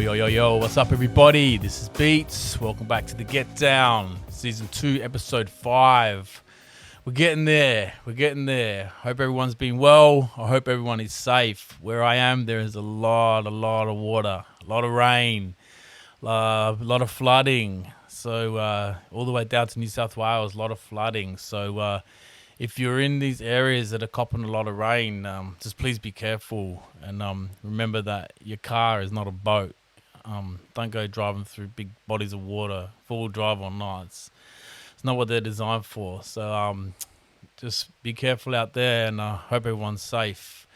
Yo, what's up, everybody? This is Beats. Welcome back to the Get Down, Season 2, Episode 5. We're getting there. Hope everyone's been well. I hope everyone is safe. Where I am, there is a lot of water, a lot of rain, a lot of flooding. So all the way down to New South Wales, a lot of flooding. So if you're in these areas that are copping a lot of rain, just please be careful and remember that your car is not a boat. Don't go driving through big bodies of water, full drive or not. It's not what they're designed for. So just be careful out there, and I hope everyone's safe.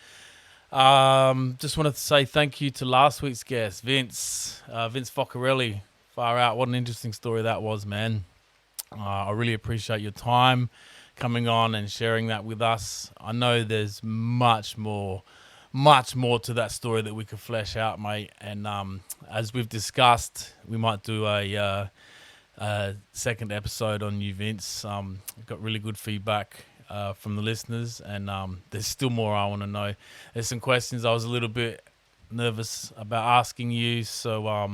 Just wanted to say thank you to last week's guest, Vince Foccarelli. Far out. What an interesting story that was, man. I really appreciate your time coming on and sharing that with us. I know there's much more to that story that we could flesh out, mate. And as we've discussed, we might do a second episode on you, Vince. We've got really good feedback from the listeners, and there's still more I want to know. There's some questions I was a little bit nervous about asking you, so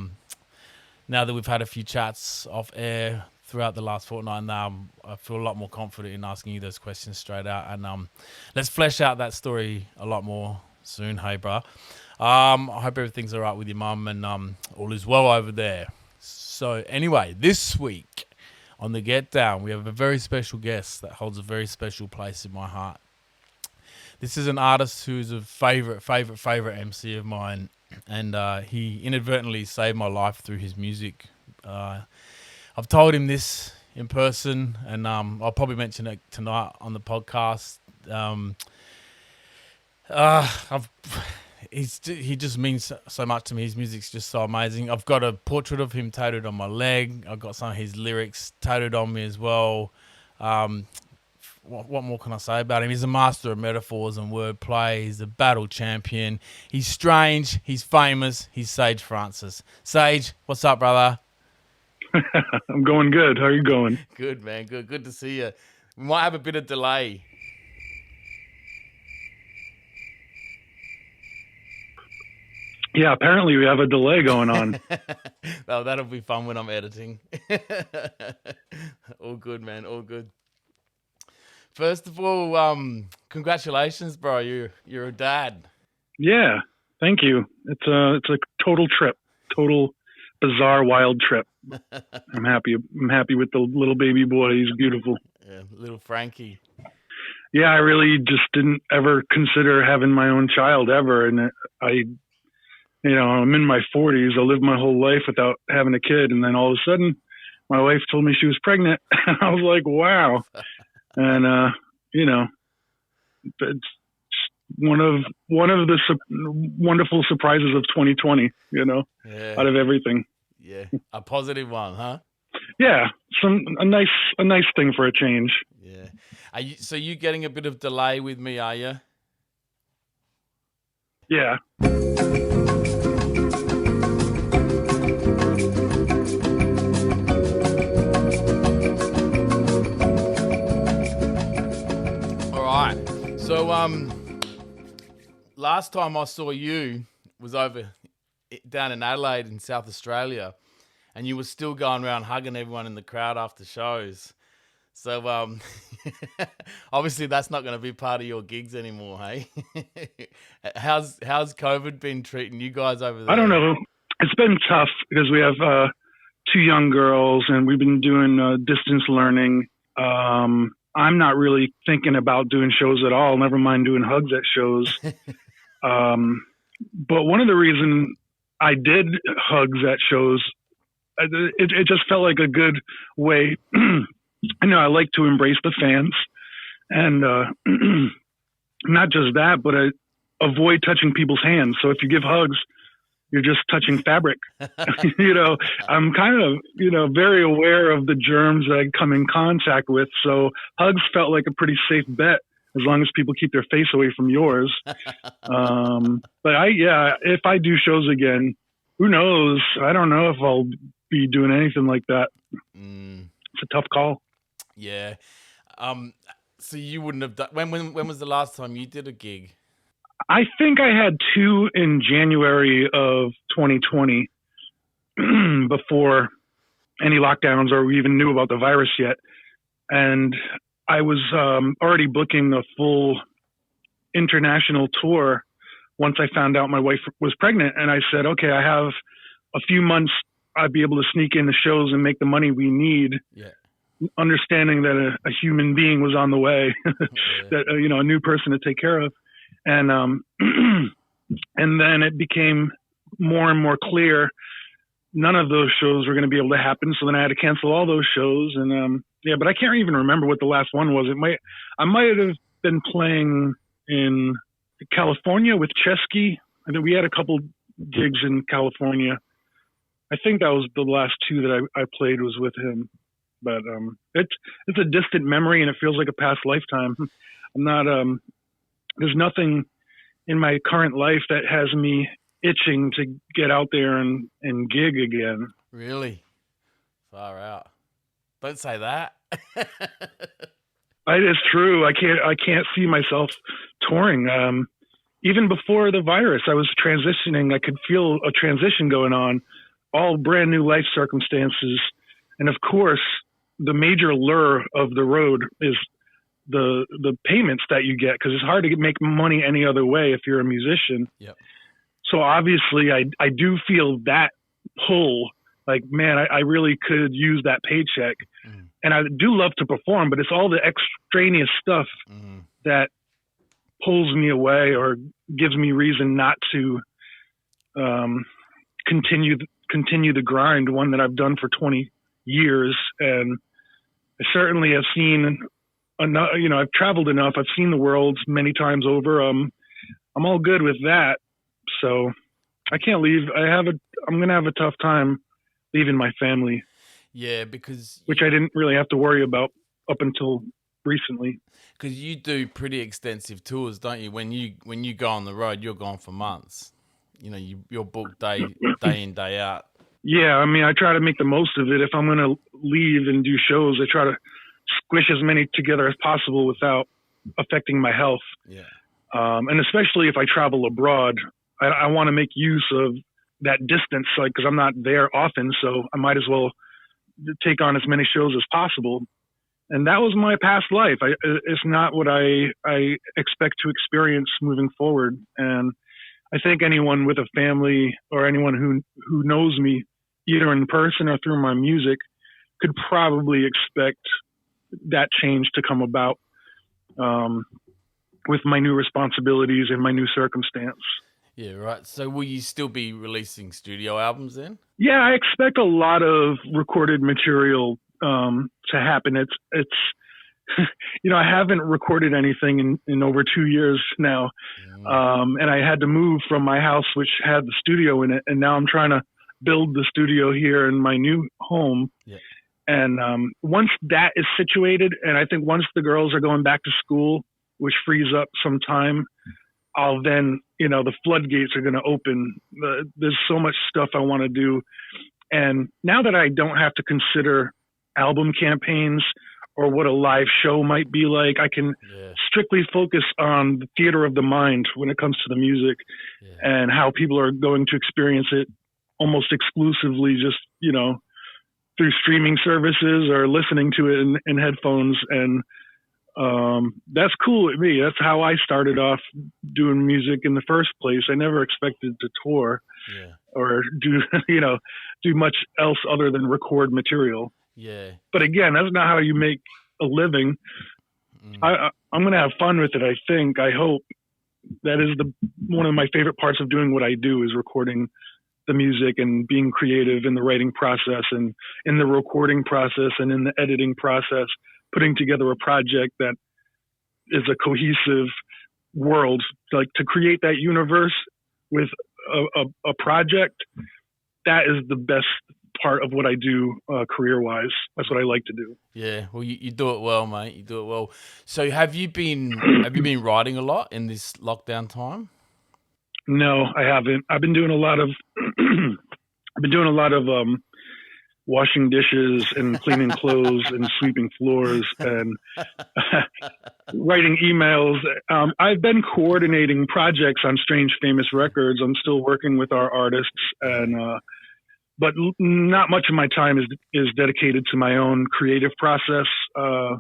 now that we've had a few chats off air throughout the last fortnight, now I feel a lot more confident in asking you those questions straight out, and let's flesh out that story a lot more soon. Hey, bro. I hope everything's all right with your mum, and all is well over there. So anyway, this week on the Get Down, we have a very special guest that holds a very special place in my heart. This is an artist who's a favorite MC of mine, and he inadvertently saved my life through his music. I've told him this in person, and I'll probably mention it tonight on the podcast. He just means so much to me. His music's just so amazing. I've got a portrait of him tattooed on my leg. I've got some of his lyrics tattooed on me as well. What more can I say about him? He's a master of metaphors and wordplay. He's a battle champion. He's strange. He's famous. He's Sage Francis. Sage, what's up, brother? I'm going good. How are you going? Good, man. Good to see you. We might have a bit of delay. Yeah, apparently we have a delay going on. Oh, that'll be fun when I'm editing. All good, man. All good. First of all, congratulations, bro. You're a dad. Yeah, thank you. It's a total trip, total bizarre, wild trip. I'm happy with the little baby boy. He's beautiful. Yeah, little Frankie. Yeah, I really just didn't ever consider having my own child ever, and I'm in my 40s. I lived my whole life without having a kid, and then all of a sudden, my wife told me she was pregnant. I was like, wow. And it's one of the wonderful surprises of 2020. Out of everything. Yeah, a positive one, huh? Yeah, a nice thing for a change. Yeah. So you getting a bit of delay with me, are you? Yeah. All right. So last time I saw you was over down in Adelaide in South Australia, and you were still going around hugging everyone in the crowd after shows. So obviously that's not going to be part of your gigs anymore, hey? How's COVID been treating you guys over there? I don't know. It's been tough because we have 2 young girls, and we've been doing distance learning. I'm not really thinking about doing shows at all, never mind doing hugs at shows. But one of the reasons I did hugs at shows, it just felt like a good way. I like to embrace the fans, and not just that, but I avoid touching people's hands. So if you give hugs, you're just touching fabric. I'm kind of, very aware of the germs that I come in contact with. So hugs felt like a pretty safe bet as long as people keep their face away from yours. But if I do shows again, who knows? I don't know if I'll be doing anything like that. It's a tough call. Yeah. So you wouldn't have done, when was the last time you did a gig? I think I had 2 in January of 2020. before any lockdowns or we even knew about the virus yet. And I was already booking a full international tour once I found out my wife was pregnant. And I said, okay, I have a few months. I'd be able to sneak in the shows and make the money we need. Yeah. Understanding that a human being was on the way, that, a new person to take care of. And, and then it became more and more clear none of those shows were going to be able to happen. So then I had to cancel all those shows. And, but I can't even remember what the last one was. I might have been playing in California with Chesky. I think we had a couple gigs in California. I think that was the last two that I played was with him. But it's a distant memory and it feels like a past lifetime. I'm not there's nothing in my current life that has me itching to get out there and gig again. Really? Far out. Don't say that. It's true. I can't see myself touring. Even before the virus, I was transitioning. I could feel a transition going on, all brand new life circumstances. And of course, the major lure of the road is the payments that you get, because it's hard to make money any other way if you're a musician. Yep. So obviously I do feel that pull, like, man, I really could use that paycheck. Mm. And I do love to perform, but it's all the extraneous stuff that pulls me away or gives me reason not to continue the grind, one that I've done for 20 years. And I certainly have seen enough, I've traveled enough. I've seen the world many times over. I'm all good with that. So I can't leave. I'm going to have a tough time leaving my family. Yeah, which I didn't really have to worry about up until recently. Because you do pretty extensive tours, don't you? When you go on the road, you're gone for months. You're booked day in, day out. Yeah, I try to make the most of it. If I'm going to leave and do shows, I try to squish as many together as possible without affecting my health. Yeah. And especially if I travel abroad, I want to make use of that distance, because I'm not there often, so I might as well take on as many shows as possible. And that was my past life. It's not what I expect to experience moving forward. And I think anyone with a family or anyone who knows me, either in person or through my music, could probably expect that change to come about with my new responsibilities and my new circumstance. Yeah, right. So will you still be releasing studio albums then? Yeah, I expect a lot of recorded material to happen. It's I haven't recorded anything in over 2 years now. And I had to move from my house, which had the studio in it. And now I'm trying to build the studio here in my new home. Yeah. And once that is situated, and I think once the girls are going back to school, which frees up some time, I'll then, the floodgates are going to open. There's so much stuff I want to do. And now that I don't have to consider album campaigns or what a live show might be like, I can strictly focus on the theater of the mind when it comes to the music and how people are going to experience it almost exclusively just, through streaming services or listening to it in headphones. And that's cool with me. That's how I started off doing music in the first place. I never expected to tour or do much else other than record material. Yeah. But again, that's not how you make a living. I'm going to have fun with it. I hope that is one of my favorite parts of doing what I do is recording the music and being creative in the writing process and in the recording process and in the editing process, putting together a project that is a cohesive world, like to create that universe with a project. That is the best part of what I do career-wise. That's what I like to do. Yeah, well, you do it well, mate. You do it well. So have you been writing a lot in this lockdown time? No, I haven't. I've been doing a lot of washing dishes and cleaning clothes and sweeping floors and writing emails. I've been coordinating projects on Strange Famous Records. I'm still working with our artists and but not much of my time is dedicated to my own creative process. I'm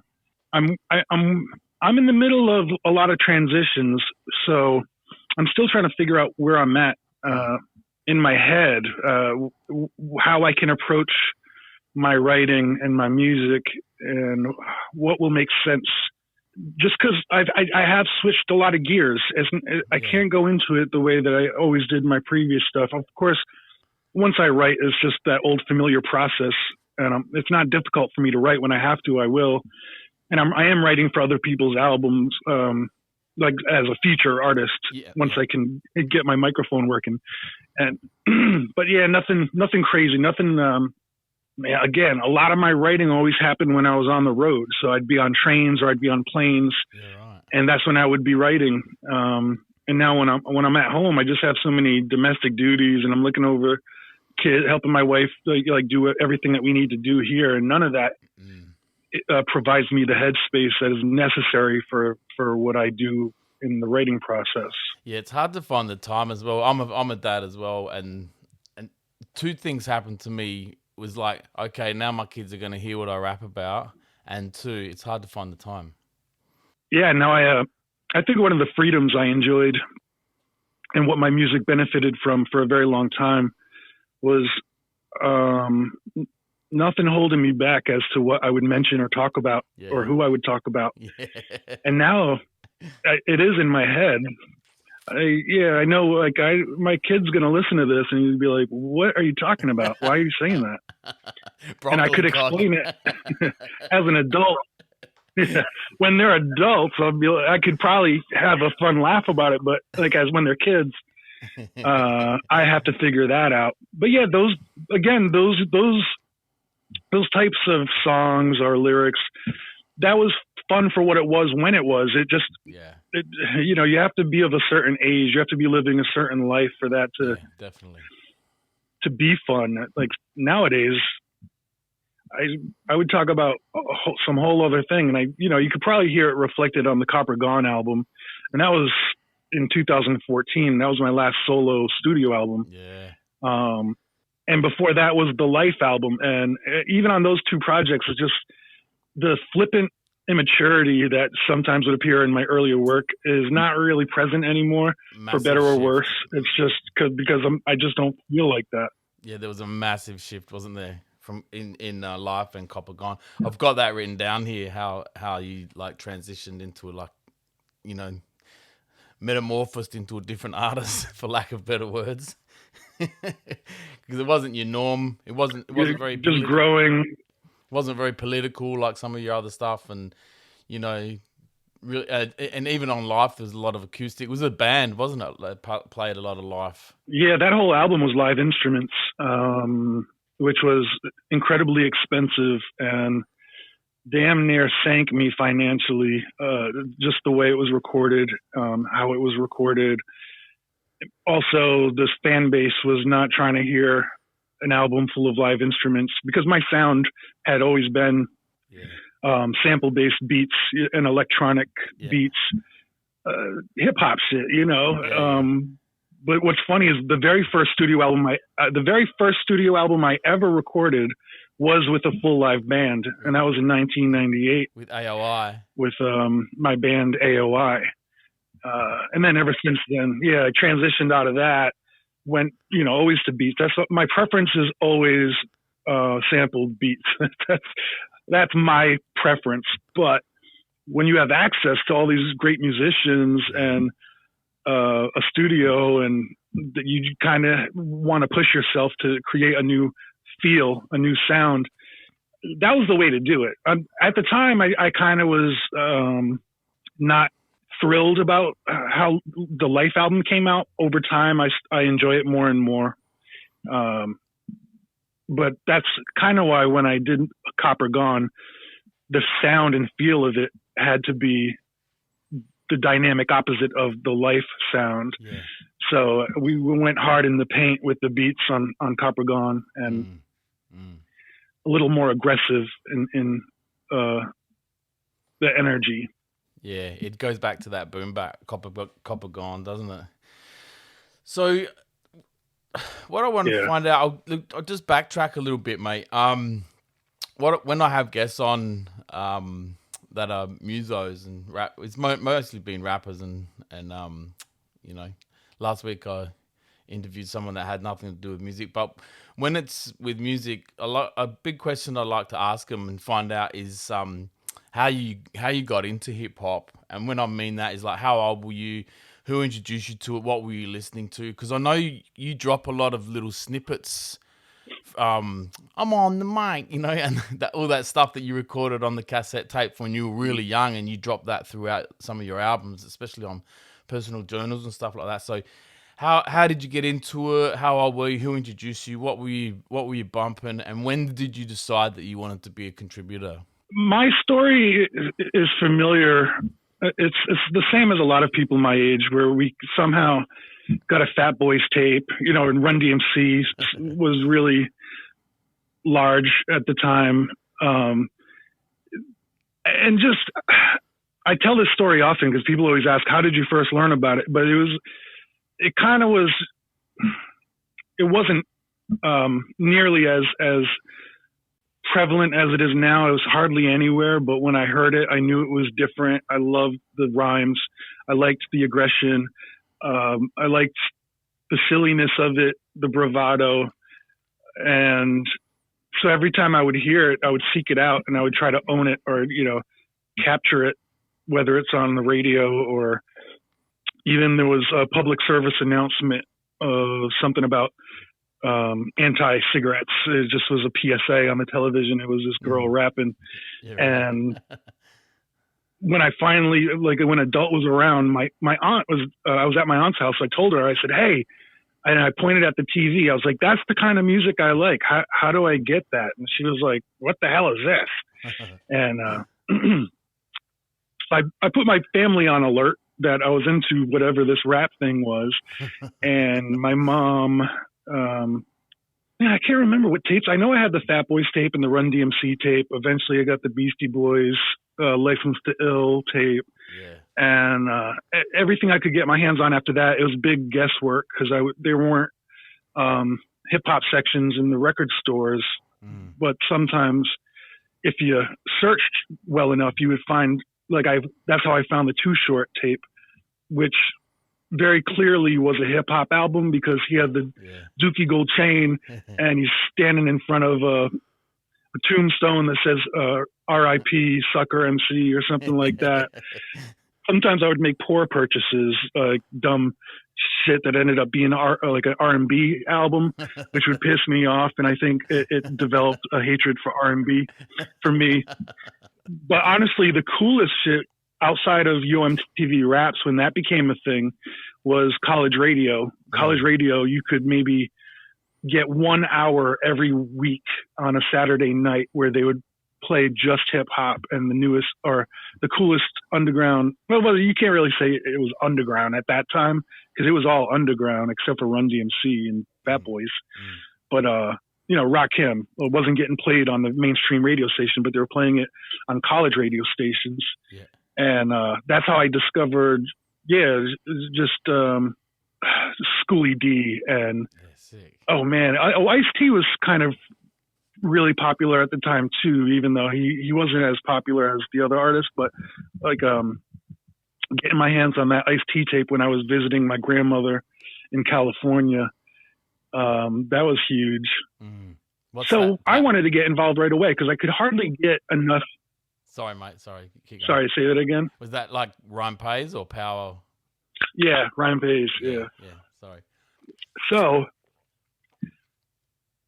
in the middle of a lot of transitions, so I'm still trying to figure out where I'm at in my head, how I can approach my writing and my music, and what will make sense. Just because I have switched a lot of gears, I can't go into it the way that I always did my previous stuff. Of course, once I write, it's just that old familiar process, and it's not difficult for me to write. When I have to, I will. And I am writing for other people's albums, like as a feature artist. Once I can get my microphone working, and but yeah, nothing crazy, nothing. Again, a lot of my writing always happened when I was on the road. So I'd be on trains or I'd be on planes, and that's when I would be writing. And now when I'm at home, I just have so many domestic duties, and I'm looking over kids, helping my wife like do everything that we need to do here, and none of that provides me the headspace that is necessary for what I do in the writing process. Yeah, it's hard to find the time as well. I'm a dad as well, and two things happened to me. Was like, okay, now my kids are going to hear what I rap about, and two, it's hard to find the time. Yeah, no, I think one of the freedoms I enjoyed and what my music benefited from for a very long time was nothing holding me back as to what I would mention or talk about or who I would talk about. And now it is in my head. I know, like, my kid's going to listen to this and he'd be like, what are you talking about? Why are you saying that? And I could explain it as an adult. When they're adults, I could probably have a fun laugh about it, but like when they're kids, I have to figure that out. But yeah, those types of songs or lyrics, that was fun for what it was when it was. It just, you have to be of a certain age. You have to be living a certain life for that to definitely to be fun. Like nowadays, I would talk about some whole other thing, and you could probably hear it reflected on the Copper Gone album, and that was in 2014. That was my last solo studio album. And before that was the Life album, and even on those two projects, it's just the flippant immaturity that sometimes would appear in my earlier work is not really present anymore. For better or worse. It's just because I just don't feel like that. Yeah, there was a massive shift, wasn't there, from in Life and Copper Gone. I've got that written down here. How you like transitioned into metamorphosed into a different artist, for lack of better words, because it wasn't your norm. It wasn't very just political. Growing. Wasn't very political like some of your other stuff, and really, and even on Life, there's a lot of acoustic. It was a band, wasn't it? That played a lot of Life. Yeah, that whole album was live instruments, which was incredibly expensive and damn near sank me financially. Just the way it was recorded, how it was recorded. Also, this fan base was not trying to hear an album full of live instruments, because my sound had always been sample-based beats and electronic beats, hip-hop shit, But what's funny is the very first studio album I ever recorded was with a full live band, and that was in 1998 with AOI, with my band AOI. And then ever since then, I transitioned out of that. Went, always to beats. That's what my preference is, always sampled beats. That's my preference. But when you have access to all these great musicians and a studio, and that you kind of want to push yourself to create a new feel, a new sound, that was the way to do it. At the time, I kind of was not thrilled about how the Life album came out. Over time, I enjoy it more and more. But that's kind of why when I did Copper Gone, the sound and feel of it had to be the dynamic opposite of the Life sound. So we went hard in the paint with the beats on Copper Gone, and a little more aggressive in the energy. Yeah, it goes back to that boom bap Copper Gone, doesn't it? So what I want to find out, I'll just backtrack a little bit, mate. When I have guests on that are musos and rap, it's mostly been rappers and you know, last week I interviewed someone that had nothing to do with music. But when it's with music, a big question I like to ask them and find out is how you got into hip hop. And when I mean that is like, how old were you? Who introduced you to it? What were you listening to? Because I know you drop a lot of little snippets. I'm on the mic, you know, and all that stuff that you recorded on the cassette tape when you were really young, and you dropped that throughout some of your albums, especially on personal journals and stuff like that. So how did you get into it? How old were you? Who introduced you? What were you bumping? And when did you decide that you wanted to be a contributor? My story is familiar. It's the same as a lot of people my age, where we somehow got a Fat Boys tape, you know, and Run DMC was really large at the time. And just, I tell this story often because people always ask, how did you first learn about it? But it wasn't nearly as prevalent as it is now. It was hardly anywhere, but when I heard it, I knew it was different. I loved the rhymes. I liked the aggression. I liked the silliness of it, the bravado. And so every time I would hear it, I would seek it out and I would try to own it or, you know, capture it, whether it's on the radio or even there was a public service announcement of something about anti-cigarettes. It just was a PSA on the television. It was this girl rapping. Yeah, right. And when I finally, like when adult was around, my aunt was, I was at my aunt's house. I told her, I said, hey, and I pointed at the TV. I was like, that's the kind of music I like. How do I get that? And she was like, what the hell is this? And I put my family on alert that I was into whatever this rap thing was. And my mom, man, I can't remember what tapes. I know I had the Fat Boys tape and the Run DMC tape. Eventually I got the Beastie Boys, License to Ill tape. Yeah. And everything I could get my hands on after that, it was big guesswork because there weren't hip hop sections in the record stores. Mm. But sometimes if you searched well enough, you would find, that's how I found the Too Short tape, which very clearly was a hip hop album because he had the Dookie Gold chain and he's standing in front of a tombstone that says R.I.P. Sucker MC or something like that. Sometimes I would make poor purchases, dumb shit that ended up being like an R&B album, which would piss me off. And I think it developed a hatred for R&B for me. But honestly, the coolest shit outside of UMTV Raps, when that became a thing, was college radio. College radio, you could maybe get 1 hour every week on a Saturday night where they would play just hip hop and the newest or the coolest underground. Well, you can't really say it was underground at that time because it was all underground except for Run DMC and Fat Boys. But, you know, Rakim wasn't getting played on the mainstream radio station, but they were playing it on college radio stations. Yeah. And that's how I discovered, just Schoolie D and, oh man, Ice-T was kind of really popular at the time too, even though he wasn't as popular as the other artists. But like getting my hands on that Ice-T tape when I was visiting my grandmother in California, that was huge. So I wanted to get involved right away because I could hardly get enough. Sorry, mate. Sorry. Sorry, say that again. Was that like Rhyme Pays or Power? Yeah, Rhyme Pays. Yeah. Sorry. So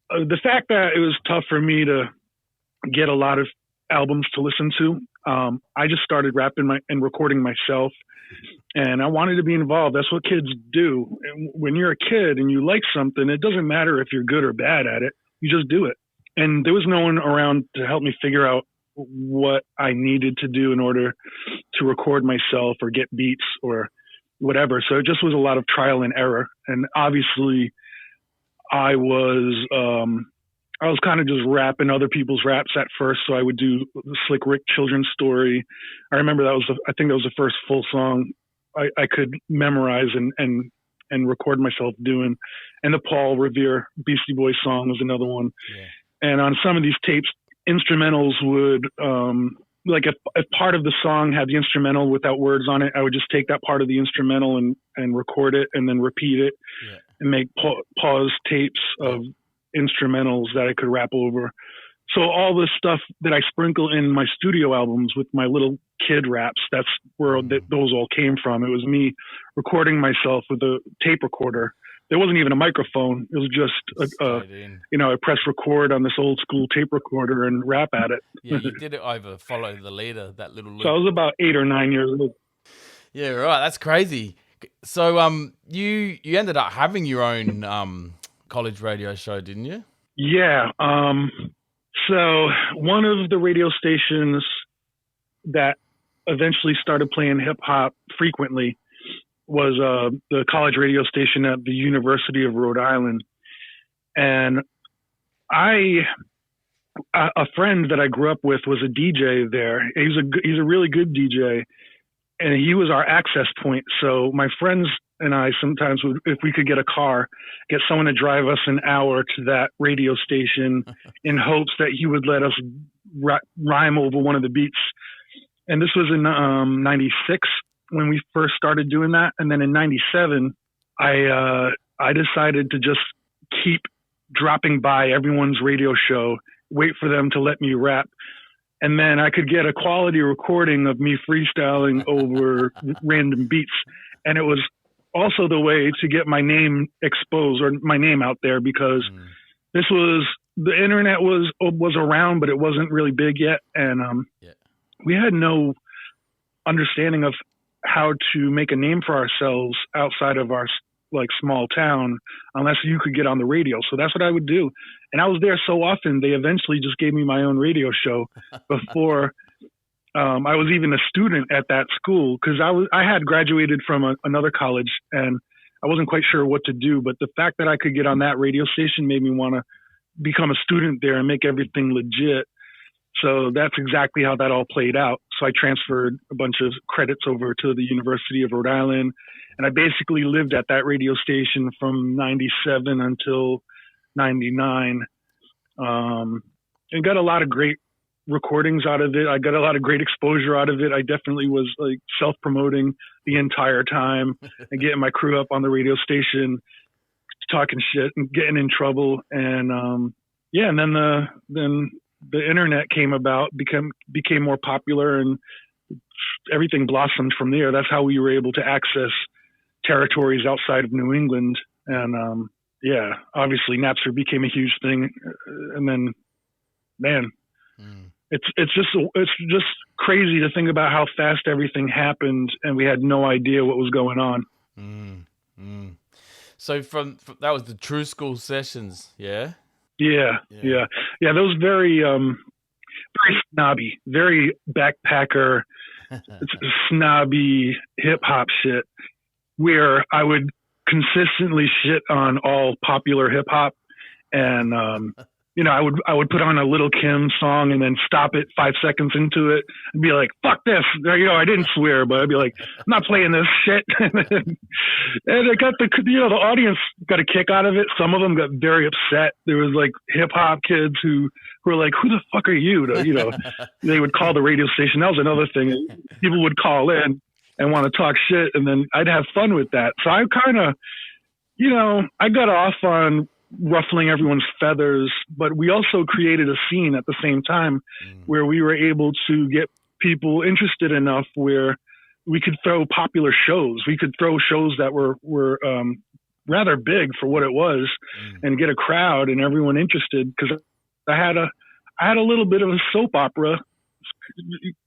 the fact that it was tough for me to get a lot of albums to listen to, I just started rapping and recording myself, and I wanted to be involved. That's what kids do. And when you're a kid and you like something, it doesn't matter if you're good or bad at it. You just do it. And there was no one around to help me figure out what I needed to do in order to record myself or get beats or whatever. So it just was a lot of trial and error. And obviously I was kind of just rapping other people's raps at first. So I would do the Slick Rick Children's Story. I remember I think that was the first full song I could memorize and and record myself doing. And the Paul Revere Beastie Boys song was another one. Yeah. And on some of these tapes, instrumentals would, like if part of the song had the instrumental without words on it, I would just take that part of the instrumental and record it and then repeat it and make pause tapes of instrumentals that I could rap over. So all the stuff that I sprinkle in my studio albums with my little kid raps, that's where those all came from. It was me recording myself with a tape recorder. There wasn't even a microphone. It was just, I press record on this old school tape recorder and rap at it. Yeah, you did it over Follow the Leader, that little loop. So I was about 8 or 9 years old. Yeah, right. That's crazy. So you ended up having your own college radio show, didn't you? Yeah. So one of the radio stations that eventually started playing hip hop frequently was the college radio station at the University of Rhode Island. And a friend that I grew up with was a DJ there. He's a really good DJ, and he was our access point. So my friends and I sometimes would, if we could get a car, get someone to drive us an hour to that radio station in hopes that he would let us rhyme over one of the beats. And this was in 96 when we first started doing that. And then in 97, I decided to just keep dropping by everyone's radio show, wait for them to let me rap. And then I could get a quality recording of me freestyling over random beats. And it was also the way to get my name exposed, or my name out there, because the internet was around, but it wasn't really big yet. And we had no understanding of how to make a name for ourselves outside of our small town, unless you could get on the radio. So that's what I would do. And I was there so often, they eventually just gave me my own radio show before I was even a student at that school, because I had graduated from another college and I wasn't quite sure what to do. But the fact that I could get on that radio station made me want to become a student there and make everything legit. So that's exactly how that all played out. So I transferred a bunch of credits over to the University of Rhode Island, and I basically lived at that radio station from 97 until 99, and got a lot of great recordings out of it. I got a lot of great exposure out of it. I definitely was self-promoting the entire time and getting my crew up on the radio station, talking shit and getting in trouble. And and then the internet came about, became more popular, and everything blossomed from there. That's how we were able to access territories outside of New England. And obviously Napster became a huge thing. And then, man, it's just crazy to think about how fast everything happened, and we had no idea what was going on. So from that was the True School sessions, yeah? Yeah. Those very snobby, very backpacker, snobby hip hop shit, where I would consistently shit on all popular hip hop, and I would put on a Lil' Kim song and then stop it 5 seconds into it and be like, "Fuck this!" I didn't swear, but I'd be like, "I'm not playing this shit." And I got the audience got a kick out of it. Some of them got very upset. There was hip hop kids who were like, "Who the fuck are you?" They would call the radio station. That was another thing. People would call in and want to talk shit, and then I'd have fun with that. So I kind of, I got off on ruffling everyone's feathers, but we also created a scene at the same time where we were able to get people interested enough where we could throw popular shows. We could throw shows that were rather big for what it was, and get a crowd and everyone interested, because I had a little bit of a soap opera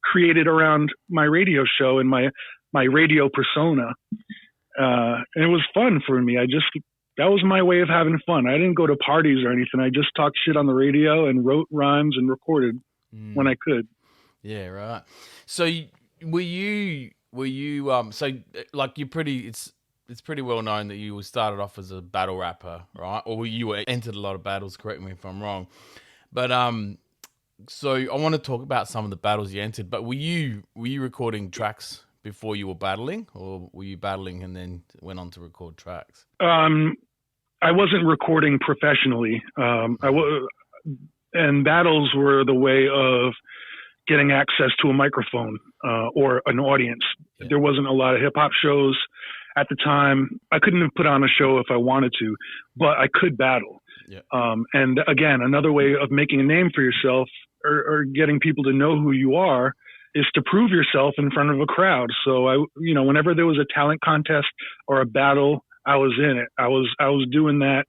created around my radio show and my radio persona. And it was fun for me. That was my way of having fun. I didn't go to parties or anything. I just talked shit on the radio and wrote rhymes and recorded when I could. Yeah, right. So were you it's pretty well known that you started off as a battle rapper, right? Or you entered a lot of battles, correct me if I'm wrong. But so I want to talk about some of the battles you entered, but were you recording tracks before you were battling, or were you battling and then went on to record tracks? I wasn't recording professionally. And battles were the way of getting access to a microphone or an audience. Yeah. There wasn't a lot of hip hop shows at the time. I couldn't have put on a show if I wanted to, but I could battle. Yeah. And again, another way of making a name for yourself or getting people to know who you are is to prove yourself in front of a crowd. So whenever there was a talent contest or a battle, I was in it. I was doing that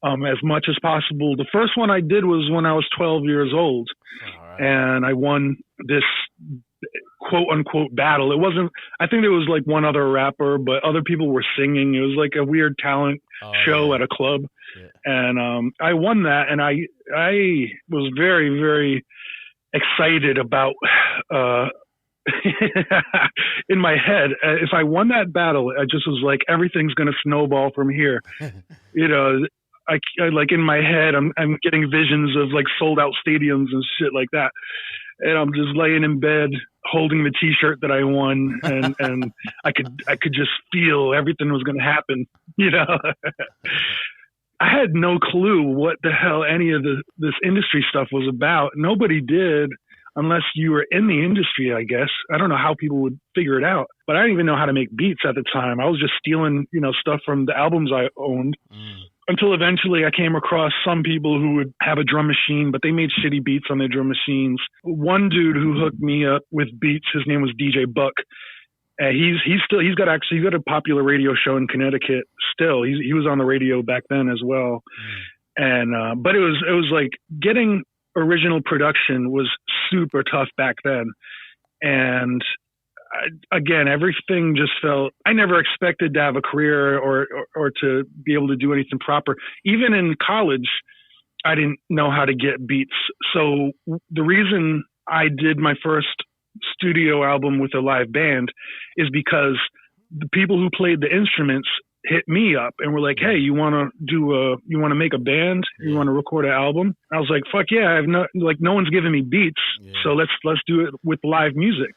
as much as possible. The first one I did was when I was 12 years old. All right. And I won this quote unquote battle. It wasn't, I think there was like one other rapper, but other people were singing. It was like a weird talent show at a club. Yeah. And I won that, and I was very, very excited about in my head, if I won that battle, I just was like, everything's going to snowball from here. I like in my head, I'm getting visions of like sold out stadiums and shit like that. And I'm just laying in bed holding the t-shirt that I won. And I could just feel everything was going to happen, I had no clue what the hell any of this industry stuff was about. Nobody did, unless you were in the industry, I guess. I don't know how people would figure it out, but I didn't even know how to make beats at the time. I was just stealing, stuff from the albums I owned. Until eventually I came across some people who would have a drum machine, but they made shitty beats on their drum machines. One dude who hooked me up with beats, his name was DJ Buck. He's got a popular radio show in Connecticut still. He was on the radio back then as well. And but it was like getting original production was super tough back then. And again, everything just felt, I never expected to have a career or to be able to do anything proper. Even in college, I didn't know how to get beats. So the reason I did my first studio album with a live band is because the people who played the instruments hit me up and were like, "Hey, you want to make a band? You want to record an album?" I was like, "Fuck yeah." No one's giving me beats. Yeah. So let's do it with live music.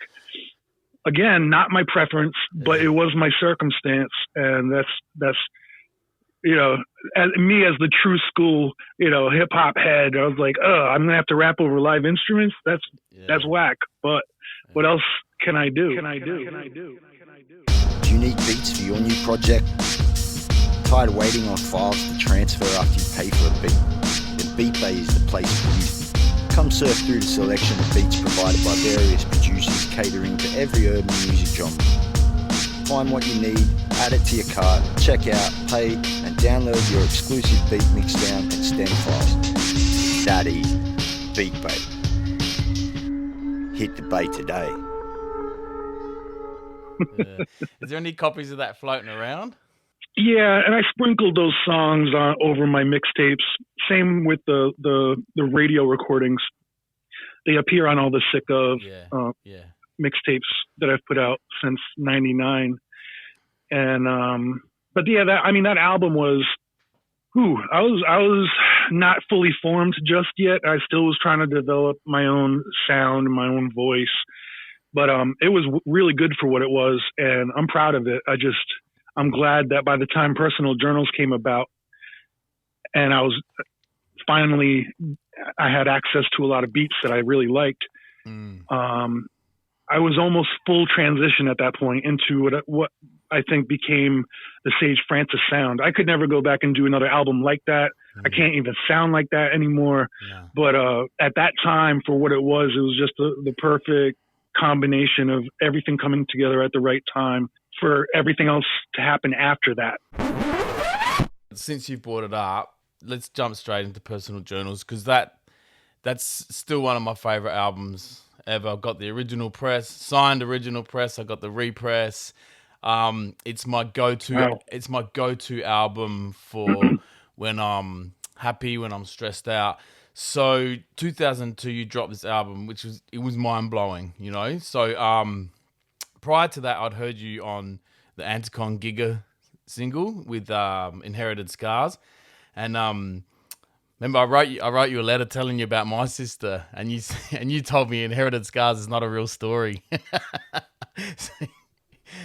Again, not my preference, but it was my circumstance. And that's, as the true school, hip hop head, I was like, I'm going to have to rap over live instruments. That's whack. But what else can I do? Do you need beats for your new project? Tired of waiting on files to transfer after you pay for a beat? Then BeatBay is the place for you. Come surf through the selection of beats provided by various producers catering to every urban music genre. Find what you need, add it to your cart, check out, pay, and download your exclusive beat mixdown and stem files. That is BeatBay. Hit the bait today. Yeah. Is there any copies of that floating around? Yeah, and I sprinkled those songs over my mixtapes. Same with the radio recordings. They appear on all the Sick Of mixtapes that I've put out since '99. And but yeah, that album was, I was not fully formed just yet. I still was trying to develop my own sound, my own voice. But it was really good for what it was, and I'm proud of it. I'm glad that by the time Personal Journals came about and I had access to a lot of beats that I really liked. I was almost full transition at that point into what I think became the Sage Francis sound. I could never go back and do another album like that. I can't even sound like that anymore. No. But at that time, for what it was just the perfect combination of everything coming together at the right time for everything else to happen after that. Since you brought it up, let's jump straight into Personal Journals, because that's still one of my favorite albums ever. I've got the original press, signed original press. I got the repress. It's my go-to. Wow. It's my go-to album for when I'm happy, when I'm stressed out. So 2002, you dropped this album, which was mind blowing, So prior to that, I'd heard you on the Anticon Giga single with Inherited Scars, and remember I wrote you a letter telling you about my sister, and you told me Inherited Scars is not a real story.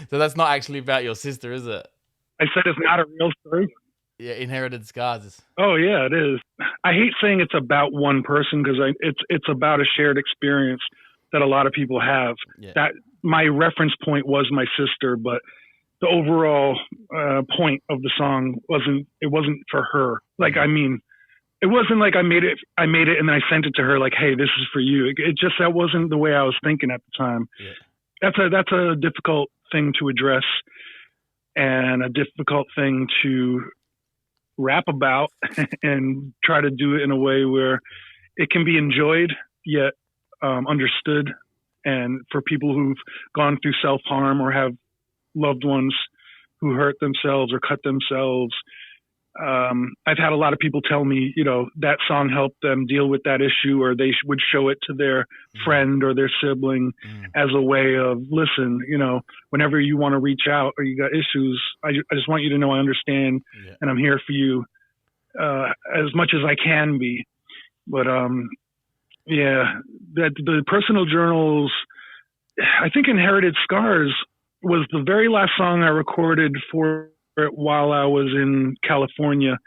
So that's not actually about your sister, is it? I said it's not a real story. Yeah, Inherited Scars. Oh yeah, it is. I hate saying it's about one person because it's about a shared experience that a lot of people have. Yeah. That my reference point was my sister, but the overall point of the song wasn't for her. Like, I mean, it wasn't like I made it and then I sent it to her like, hey, this is for you. It just, that wasn't the way I was thinking at the time. Yeah. That's a difficult thing to address and a difficult thing to rap about and try to do it in a way where it can be enjoyed yet understood. And for people who've gone through self-harm or have loved ones who hurt themselves or cut themselves, I've had a lot of people tell me, you know, that song helped them deal with that issue, or they would show it to their friend or their sibling as a way of, listen, you know, whenever you want to reach out or you got issues, I just want you to know I understand and I'm here for you as much as I can be. But yeah, that the personal journals, I think Inherited Scars was the very last song I recorded for it while I was in California,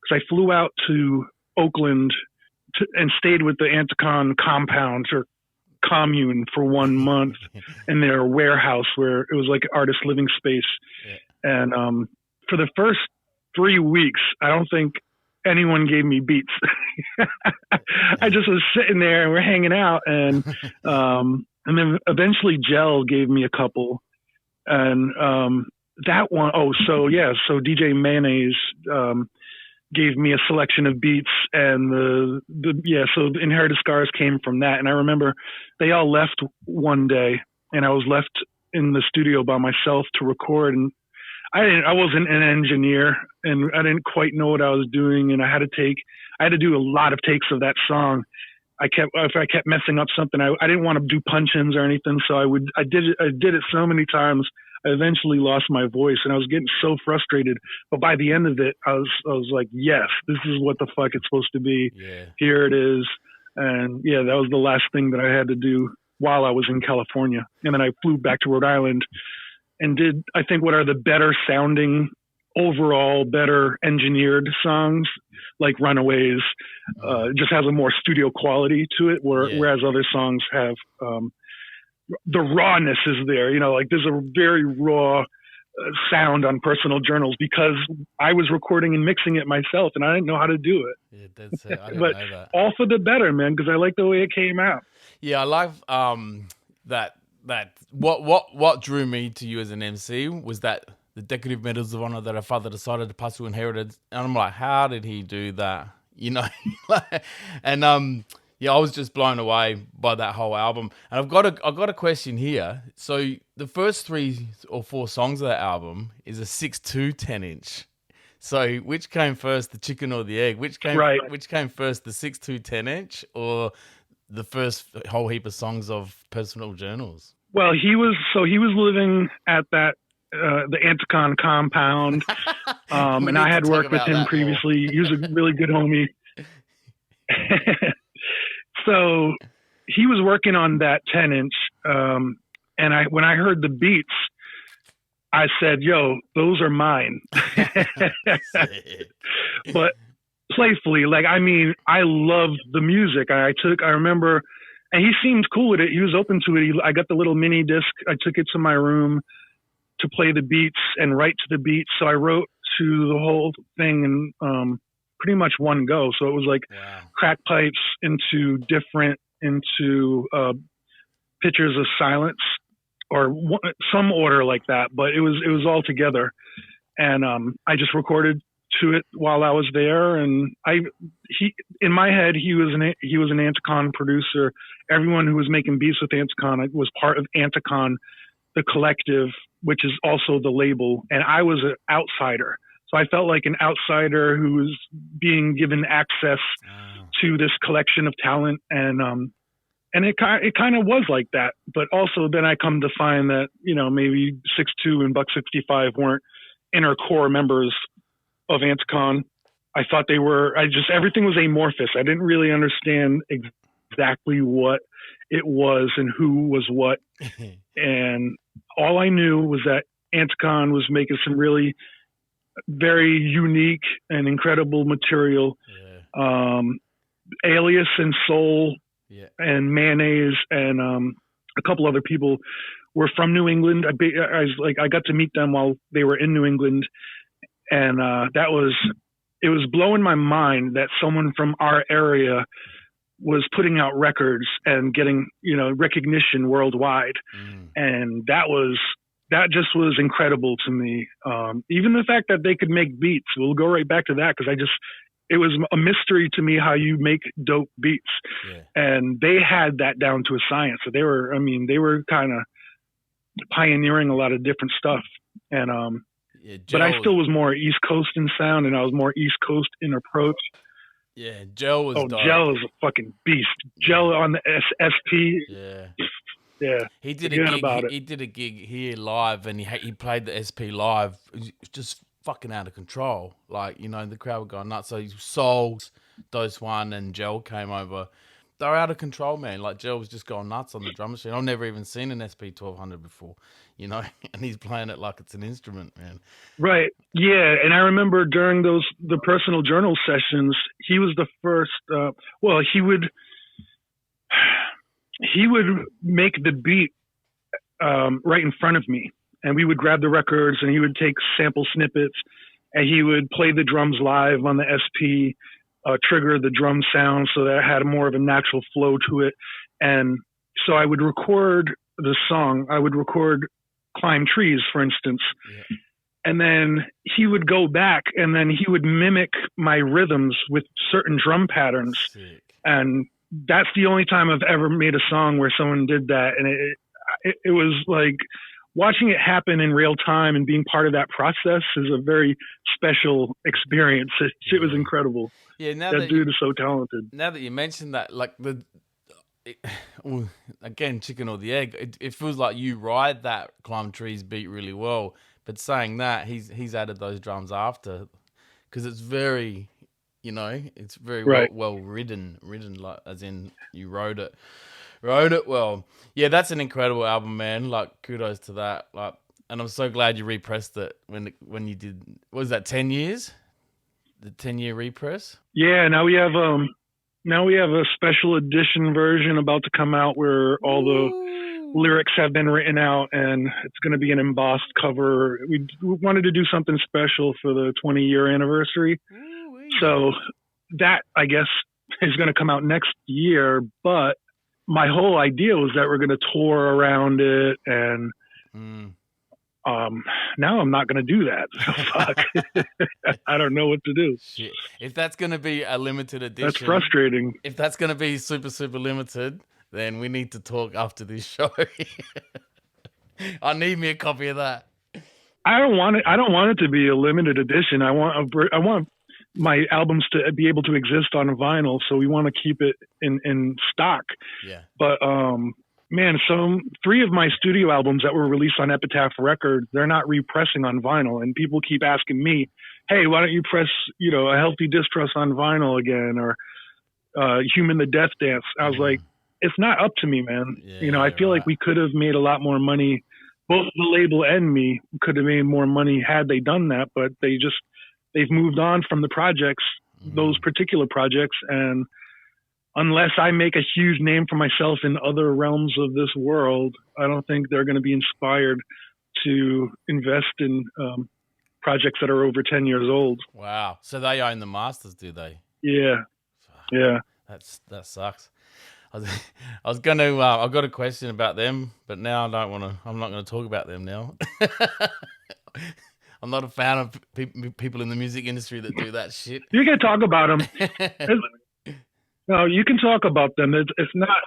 because I flew out to Oakland and stayed with the Anticon compound or commune for 1 month in their warehouse where it was like artist living space. Yeah. And for the first 3 weeks, I don't think anyone gave me beats. I just was sitting there and we're hanging out, and then eventually Gel gave me a couple, and that one, so DJ Mayonnaise gave me a selection of beats, and so the Inherited Scars came from that. And I remember they all left one day, and I was left in the studio by myself to record, and I wasn't an engineer, and I didn't quite know what I was doing, and I had to do a lot of takes of that song. If I kept messing up something, I didn't want to do punch-ins or anything, so I did it so many times. I eventually lost my voice, and I was getting so frustrated. But by the end of it, I was like, yes, this is what the fuck it's supposed to be. Yeah. Here it is. And yeah, that was the last thing that I had to do while I was in California. And then I flew back to Rhode Island and did, I think, what are the better sounding, overall better engineered songs, like Runaways. Just has a more studio quality to it, whereas other songs have the rawness is there, you know, like there's a very raw sound on Personal Journals because I was recording and mixing it myself and I didn't know how to do it. Yeah, that's it. I didn't but know that. All for the better, man, because I like the way it came out. Yeah, I love that what drew me to you as an MC was that the Decorative Medals of Honor that her father decided to pass to Inherited, and I'm like, how did he do that? You know, and yeah, I was just blown away by that whole album. And I've got a question here. So the first 3 or 4 songs of that album is a 6.2 10-inch. So which came first, the chicken or the egg? Which came first, the 6.2 10-inch or the first whole heap of songs of Personal Journals? Well, he was living at that the Anticon compound, and I had worked with him previously. More. He was a really good homie. So he was working on that 10-inch, and when I heard the beats, I said, "Yo, those are mine." But playfully, like, I mean, I loved the music. I remember, and he seemed cool with it. He was open to it. I got the little mini disc. I took it to my room to play the beats and write to the beats. So I wrote to the whole thing in pretty much one go. So it was like crack pipes into pictures of silence or some order like that. But it was all together. And I just recorded to it while I was there. And in my head, he was an Anticon producer. Everyone who was making beats with Anticon was part of Anticon, the collective, which is also the label. And I was an outsider. So I felt like an outsider who was being given access to this collection of talent. And it kind of was like that. But also then I come to find that, you know, maybe 6'2" and Buck 65 weren't inner core members of Anticon. I thought they were, everything was amorphous. I didn't really understand exactly what it was and who was what. And all I knew was that Anticon was making some really very unique and incredible material. Yeah. Alias and Soul Yeah. and Mayonnaise and a couple other people were from New England. I got to meet them while they were in New England, and it was blowing my mind that someone from our area was putting out records and getting, recognition worldwide. And that just was incredible to me. Even the fact that they could make beats, we'll go right back to that, because it was a mystery to me how you make dope beats. Yeah. And they had that down to a science. So they were kind of pioneering a lot of different stuff. And, but I still was more East Coast in sound, and I was more East Coast in approach. Yeah, Gel was dope. Gel is a fucking beast. Gel on the SP. Yeah. Yeah. He did a gig. He did a gig here live, and he played the SP live. It was just fucking out of control. Like, the crowd were going nuts. So Souls, Dose One, and Gel came over. They were out of control, man. Like, Gel was just going nuts on the drum machine. I've never even seen an SP 1200 before, and he's playing it like it's an instrument, man. Right. Yeah. And I remember during the personal journal sessions, he was the first, he would make the beat right in front of me, and we would grab the records, and he would take sample snippets, and he would play the drums live on the SP, trigger the drum sound so that it had more of a natural flow to it. And so I would record the song. I would record Climb Trees, for instance. Yeah. And then he would go back, and then he would mimic my rhythms with certain drum patterns. Sick. And that's the only time I've ever made a song where someone did that. And it was like watching it happen in real time and being part of that process is a very special experience. It was incredible. Yeah, that dude is so talented. Now that you mentioned that, like again, chicken or the egg, it feels like you ride that Climb Trees beat really well. But saying that, he's added those drums after, because it's very, it's very right. well written, like as in you wrote it well. Yeah, that's an incredible album, man. Like, kudos to that. Like, and I'm so glad you repressed it when you did. What was that, 10 years? The 10-year repress? Yeah, now we have a special edition version about to come out where all the lyrics have been written out, and it's going to be an embossed cover. We wanted to do something special for the 20-year anniversary. So that, I guess, is going to come out next year, but my whole idea was that we're going to tour around it, and now I'm not going to do that. So fuck. I don't know what to do. Shit. If that's going to be a limited edition, that's frustrating. If that's going to be super, super limited, then we need to talk after this show. I need me a copy of that. I don't want it to be a limited edition. I want my albums to be able to exist on vinyl, so we want to keep it in stock. Yeah. But man, 3 of my studio albums that were released on Epitaph Records, they're not repressing on vinyl, and people keep asking me, "Hey, why don't you press, A Healthy Distrust on vinyl again, or Human the Death Dance?" I was like, it's not up to me, man. Yeah, I feel like we could have made a lot more money. Both the label and me could have made more money had they done that, but they've moved on from the projects, those particular projects. And unless I make a huge name for myself in other realms of this world, I don't think they're going to be inspired to invest in projects that are over 10 years old. Wow. So they own the masters, do they? Yeah. Yeah. That sucks. I was going to, I've got a question about them, but now I'm not going to talk about them now. I'm not a fan of people in the music industry that do that shit. You can talk about them. No, you can talk about them. It's not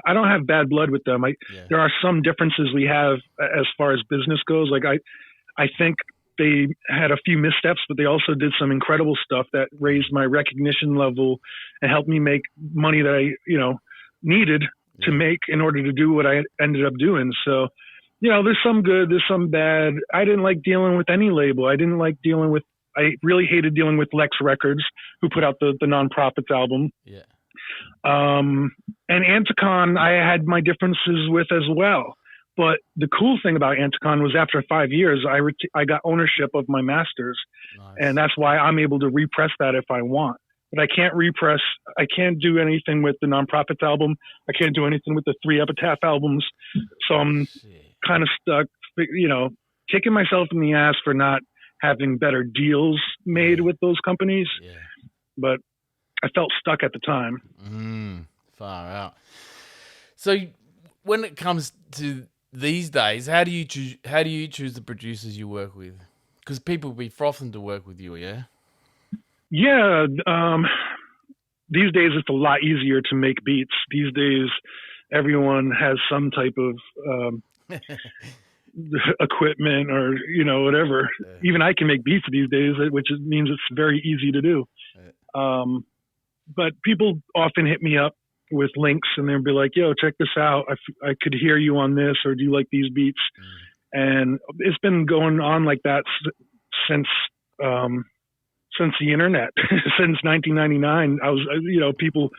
I don't have bad blood with them. There are some differences we have as far as business goes. Like I think they had a few missteps, but they also did some incredible stuff that raised my recognition level and helped me make money that I, needed to make in order to do what I ended up doing. So, there's some good, there's some bad. I didn't like dealing with any label. I really hated dealing with Lex Records, who put out the Nonprofits album. Yeah. And Anticon, I had my differences with as well. But the cool thing about Anticon was after 5 years, I got ownership of my masters. Nice. And that's why I'm able to repress that if I want. But I can't repress. I can't do anything with the Nonprofits album. I can't do anything with the 3 Epitaph albums. So I'm kind of stuck, kicking myself in the ass for not having better deals made with those companies. Yeah. But I felt stuck at the time. Far out. So when it comes to these days, how do you choose the producers you work with? Because people will be frothing to work with you, yeah? Yeah. These days, it's a lot easier to make beats. These days, everyone has some type of equipment or, whatever. Yeah. Even I can make beats these days, which means it's very easy to do. Yeah. But people often hit me up with links and they'll be like, yo, check this out. I could hear you on this, or do you like these beats? And it's been going on like that since the internet, since 1999. I was, people,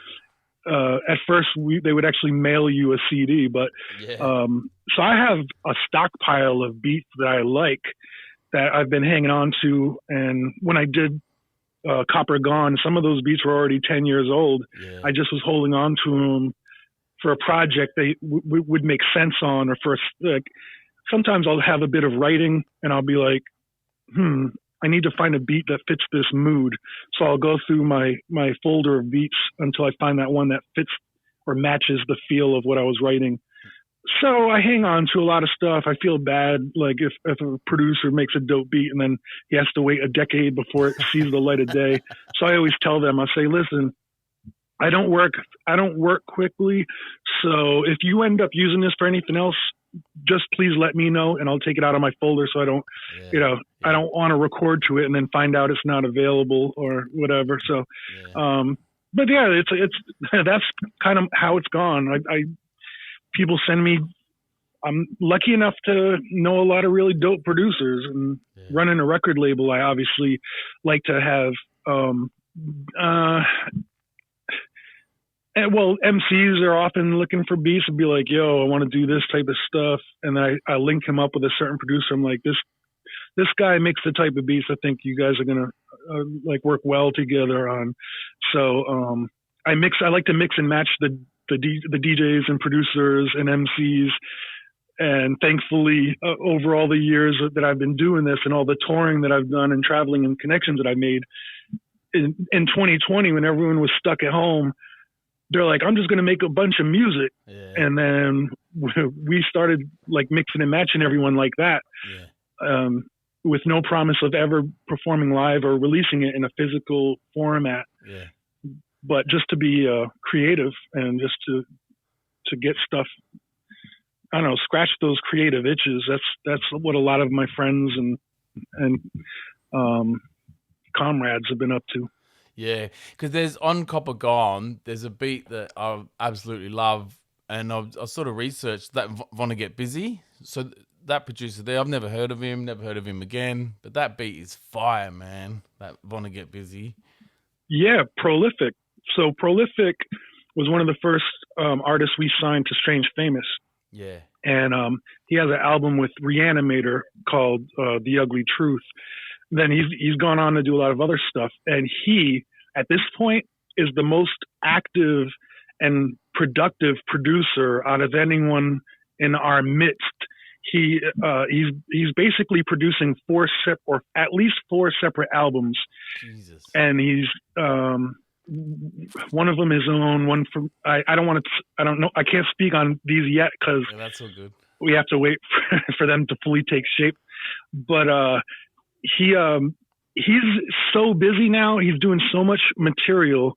at first they would actually mail you a CD, but, so I have a stockpile of beats that I like that I've been hanging on to. And when I did, Copper Gone, some of those beats were already 10 years old. Yeah. I just was holding on to them for a project they would make sense on, or for sometimes I'll have a bit of writing and I'll be like, I need to find a beat that fits this mood. So I'll go through my folder of beats until I find that one that fits or matches the feel of what I was writing. So I hang on to a lot of stuff. I feel bad, like if a producer makes a dope beat and then he has to wait a decade before it sees the light of day. So I always tell them, I say, listen, I don't work quickly. So if you end up using this for anything else, just please let me know and I'll take it out of my folder. So I don't, I don't want to record to it and then find out it's not available or whatever. So, but yeah, it's that's kind of how it's gone. People send me, I'm lucky enough to know a lot of really dope producers, and running a record label, I obviously like to have, MCs are often looking for beats and be like, yo, I want to do this type of stuff. And I link him up with a certain producer. I'm like, this guy makes the type of beats I think you guys are going to work well together on. So, I like to mix and match the DJs and producers and MCs. And thankfully, over all the years that I've been doing this and all the touring that I've done and traveling and connections that I made in 2020, when everyone was stuck at home, they're like, I'm just going to make a bunch of music. Yeah. And then we started mixing and matching everyone like that, with no promise of ever performing live or releasing it in a physical format. Yeah. But just to be creative and just to get stuff, I don't know, scratch those creative itches. That's what a lot of my friends and comrades have been up to. Yeah, because there's on Copper Gone, there's a beat that I absolutely love, and I've sort of researched that Wanna Get Busy. So that producer there, I've never heard of him again, but that beat is fire, man. That Wanna Get Busy. Yeah, Prolific. So Prolific was one of the first artists we signed to Strange Famous. Yeah. And he has an album with Reanimator called The Ugly Truth. Then he's gone on to do a lot of other stuff. And he, at this point, is the most active and productive producer out of anyone in our midst. He's basically producing at least four separate albums. Jesus. And he's one of them is own one from I don't know, I can't speak on these yet because that's so good. We have to wait for them to fully take shape. But he's so busy now. He's doing so much material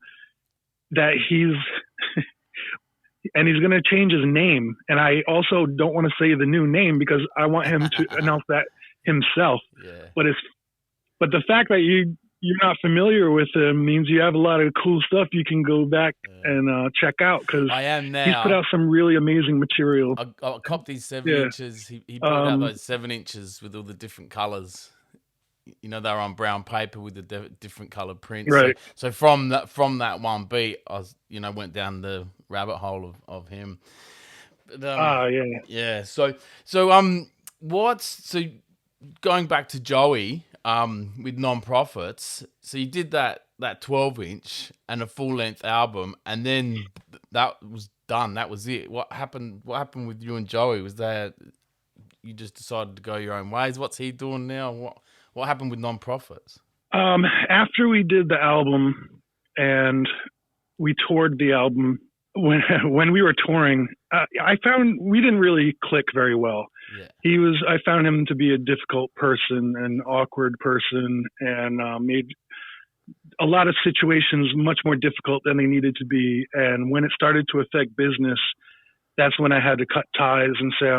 that he's going to change his name. And I also don't want to say the new name because I want him to announce that himself. Yeah. But the fact that you're not familiar with him means you have a lot of cool stuff you can go back and check out, because I am now. He's put out some really amazing material. I copped these 7 inches. He put out those 7 inches with all the different colors. you know, they were on brown paper with the different colored prints. Right. So from that one beat, I was, you know, went down the rabbit hole of him. But, Yeah. yeah. So so going back to Joey, with Non-Profits, so you did that 12-inch and a full-length album, and then that was done. That was it. What happened with you and Joey? Was that you just decided to go your own ways? What's he doing now? What happened with Non-Profits? After we did the album and we toured the album, when we were touring, I found we didn't really click very well. Yeah. I found him to be a difficult person, an awkward person, and made a lot of situations much more difficult than they needed to be. And when it started to affect business, that's when I had to cut ties and say,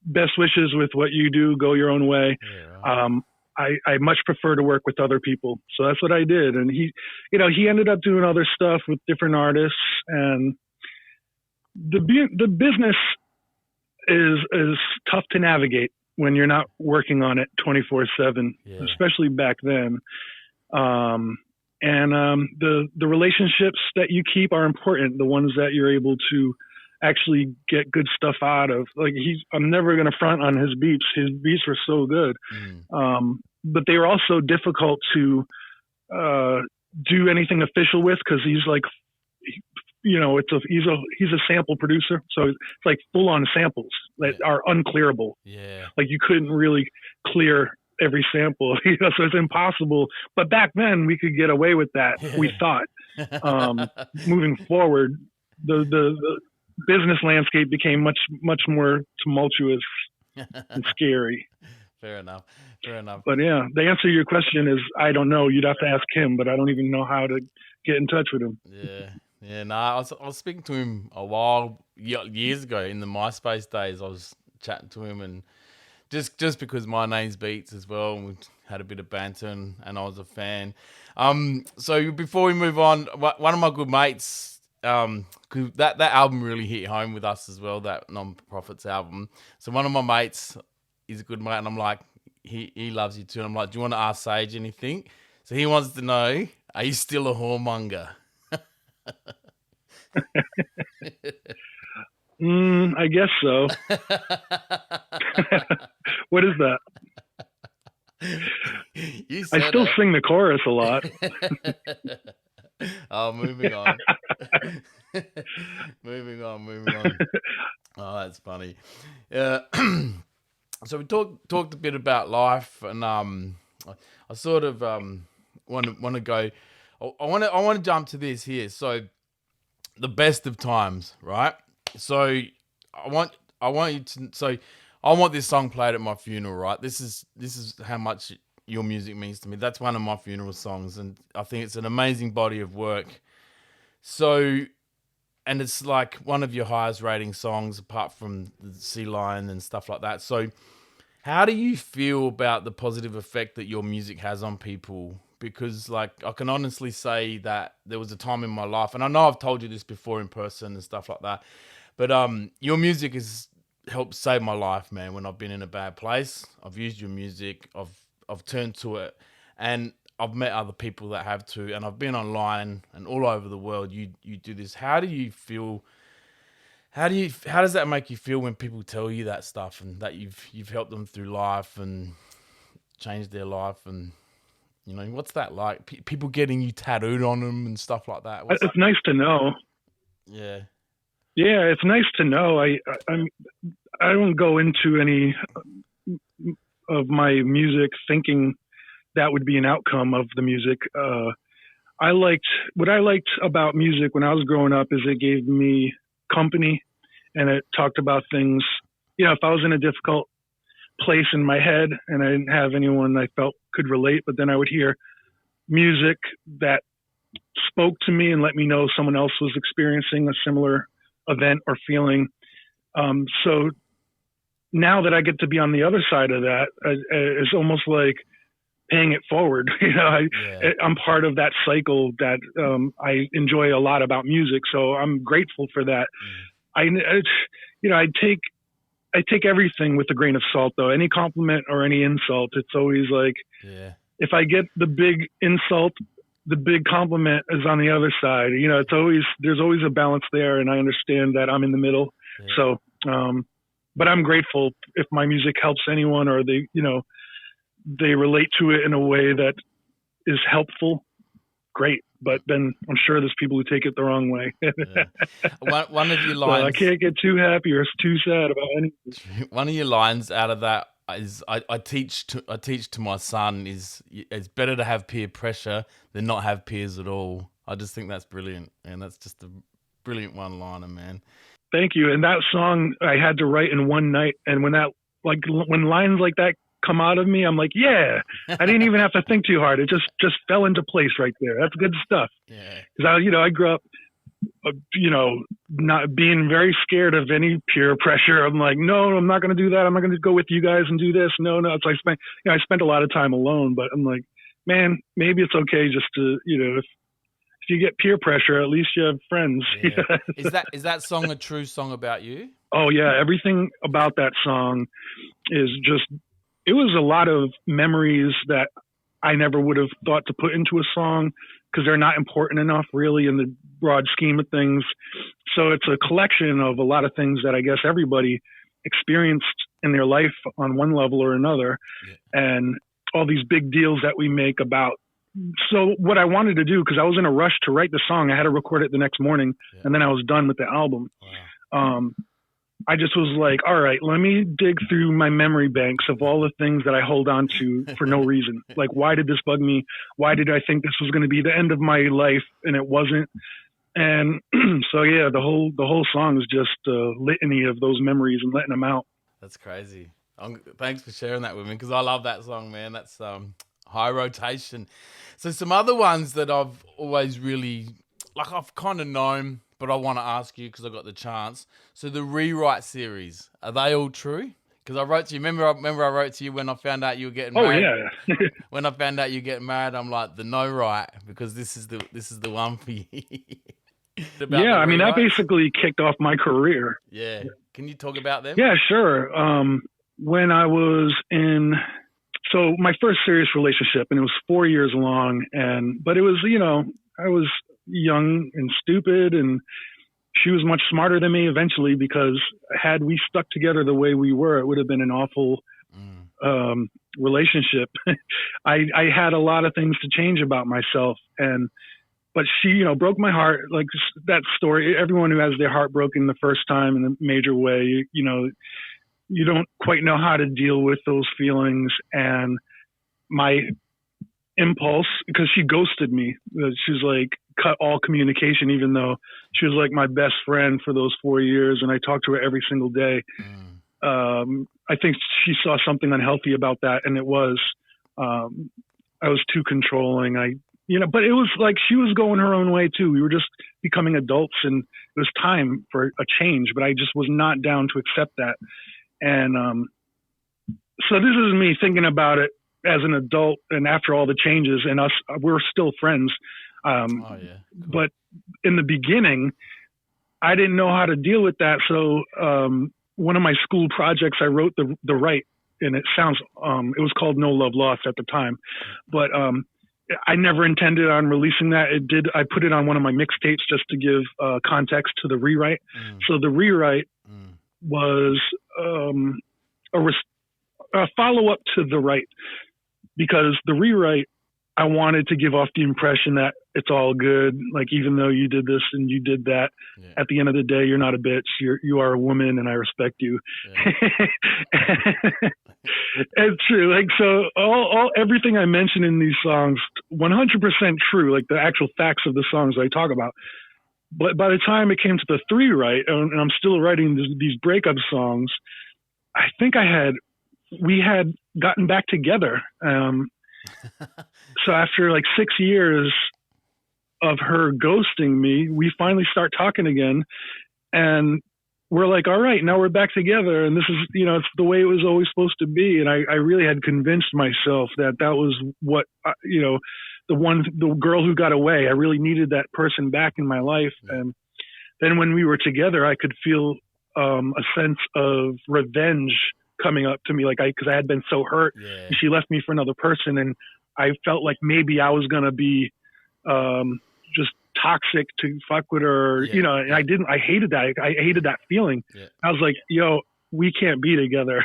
best wishes with what you do, go your own way. Yeah, right. I much prefer to work with other people. So that's what I did. And he ended up doing other stuff with different artists, and the business is tough to navigate when you're not working on it 24/7, especially back then. The relationships that you keep are important. The ones that you're able to actually get good stuff out of. Like I'm never going to front on his beats. His beats were so good. But they were also difficult to do anything official with, because he's like, he's a sample producer. So it's like full on samples that are unclearable. Yeah. Like you couldn't really clear every sample, so it's impossible. But back then we could get away with that. We thought. Moving forward, the business landscape became much more tumultuous and scary. Fair enough. But yeah, the answer to your question is I don't know. You'd have to ask him, but I don't even know how to get in touch with him. Yeah. No, I was speaking to him a while years ago in the MySpace days. I was chatting to him, and just because my name's Beats as well, and we had a bit of banter, and I was a fan. So before we move on, one of my good mates, cause that album really hit home with us as well, that Non-Profits album. So one of my mates is a good mate, and I'm like, he loves you too. And I'm like, do you want to ask Sage anything? So he wants to know, are you still a whoremonger? I guess so. What is that? I still sing the chorus a lot. Oh, moving on. moving on. Oh, that's funny. So we talked a bit about life, and I sort of want to go. I want to jump to this here. So the best of times, right? So I want you to. So I want this song played at my funeral, right? This is how much your music means to me. That's one of my funeral songs, and I think it's an amazing body of work. So, and it's like one of your highest rating songs, apart from the Sea Lion and stuff like that. So, how do you feel about the positive effect that your music has on people? Because, like, I can honestly say that there was a time in my life, and I know I've told you this before in person and stuff like that, but your music has helped save my life, man. When I've been in a bad place, I've used your music, I've turned to it, and I've met other people that have too, and I've been online and all over the world. You do this. How do you feel? How does that make you feel when people tell you that stuff, and that you've helped them through life and changed their life? And you know, what's that like? People getting you tattooed on them and stuff like that. It's nice to know. Yeah, it's nice to know. I don't go into any of my music thinking that would be an outcome of the music. What I liked about music when I was growing up is it gave me company, and it talked about things. You know, if I was in a difficult place in my head and I didn't have anyone I felt could relate, but then I would hear music that spoke to me and let me know someone else was experiencing a similar event or feeling. So now that I get to be on the other side of that, it's almost like paying it forward. You know, I'm part of that cycle that I enjoy a lot about music. So I'm grateful for that. I I take everything with a grain of salt, though. Any compliment or any insult, it's always like, if I get the big insult, the big compliment is on the other side. You know, there's always a balance there, and I understand that I'm in the middle. Yeah. So, but I'm grateful if my music helps anyone, or they, you know, they relate to it in a way that is helpful. Great. But then I'm sure there's people who take it the wrong way. One of your lines. Well, I can't get too happy or too sad about anything. One of your lines out of that is, I teach to my son is, it's better to have peer pressure than not have peers at all. I just think that's brilliant, and that's just a brilliant one-liner, man. Thank you. And that song I had to write in one night, and when lines like that come out of me, I'm like, yeah, I didn't even have to think too hard. It just fell into place right there. That's good stuff. Yeah. Because I grew up, not being very scared of any peer pressure. I'm like, no, I'm not going to do that. I'm not going to go with you guys and do this. No. So I spent a lot of time alone, but I'm like, man, maybe it's okay just to, if you get peer pressure, at least you have friends. Yeah. Is that song a true song about you? Oh yeah. Everything about that song is just, it was a lot of memories that I never would have thought to put into a song because they're not important enough really in the broad scheme of things. So it's a collection of a lot of things that I guess everybody experienced in their life on one level or another. Yeah. And all these big deals that we make about. So what I wanted to do, because I was in a rush to write the song, I had to record it the next morning, and then I was done with the album. Wow. I just was like, all right, let me dig through my memory banks of all the things that I hold on to for no reason. Like, why did this bug me? Why did I think this was going to be the end of my life and it wasn't? And so, yeah, the whole song is just a litany of those memories and letting them out. That's crazy. Thanks for sharing that with me, because I love that song, man. That's high rotation. So some other ones that I've always really, I've kind of known, but I want to ask you because I got the chance. So the Rewrite series, are they all true? Because I wrote to you. Remember I wrote to you when I found out you were getting married? Oh yeah. When I found out you were getting married, I'm like, the No Right, because this is the one for you. Yeah, I mean that basically kicked off my career. Yeah. Can you talk about them? Yeah, sure. When I was so my first serious relationship, and it was 4 years long, but it was, I was young and stupid, and she was much smarter than me eventually, because had we stuck together the way we were, it would have been an awful relationship. I had a lot of things to change about myself, but she, broke my heart. Like that story, everyone who has their heart broken the first time in a major way, you don't quite know how to deal with those feelings. And my impulse, because she ghosted me, she's like cut all communication, even though she was like my best friend for those 4 years, and I talked to her every single day. I think she saw something unhealthy about that, and it was I was too controlling. But it was like she was going her own way too. We were just becoming adults, and it was time for a change, but I just was not down to accept that. And so this is me thinking about it as an adult, and after all the changes, and we're still friends. Cool. But in the beginning, I didn't know how to deal with that. So one of my school projects, I wrote the Right, and it was called No Love Lost at the time, but I never intended on releasing that. I put it on one of my mixtapes just to give context to the Rewrite. So the Rewrite was a follow-up to the Right, because the Rewrite, I wanted to give off the impression that it's all good. Like, even though you did this and you did that, at the end of the day, you're not a bitch. You are a woman, and I respect you. Yeah. It's true. Like, so everything I mention in these songs, 100% true. Like the actual facts of the songs I talk about. But by the time it came to the Rewrite, and I'm still writing these breakup songs, I think we had gotten back together. So after like 6 years of her ghosting me, we finally start talking again, and we're like, all right, now we're back together, and this is, it's the way it was always supposed to be. And I really had convinced myself that was what, the girl who got away, I really needed that person back in my life. And then when we were together, I could feel a sense of revenge coming up to me, like because I had been so hurt. Yeah. She left me for another person, and I felt like maybe I was gonna be just toxic to fuck with her, Yeah. and I didn't. I hated that. I hated that feeling. Yeah. I was like, yo, we can't be together.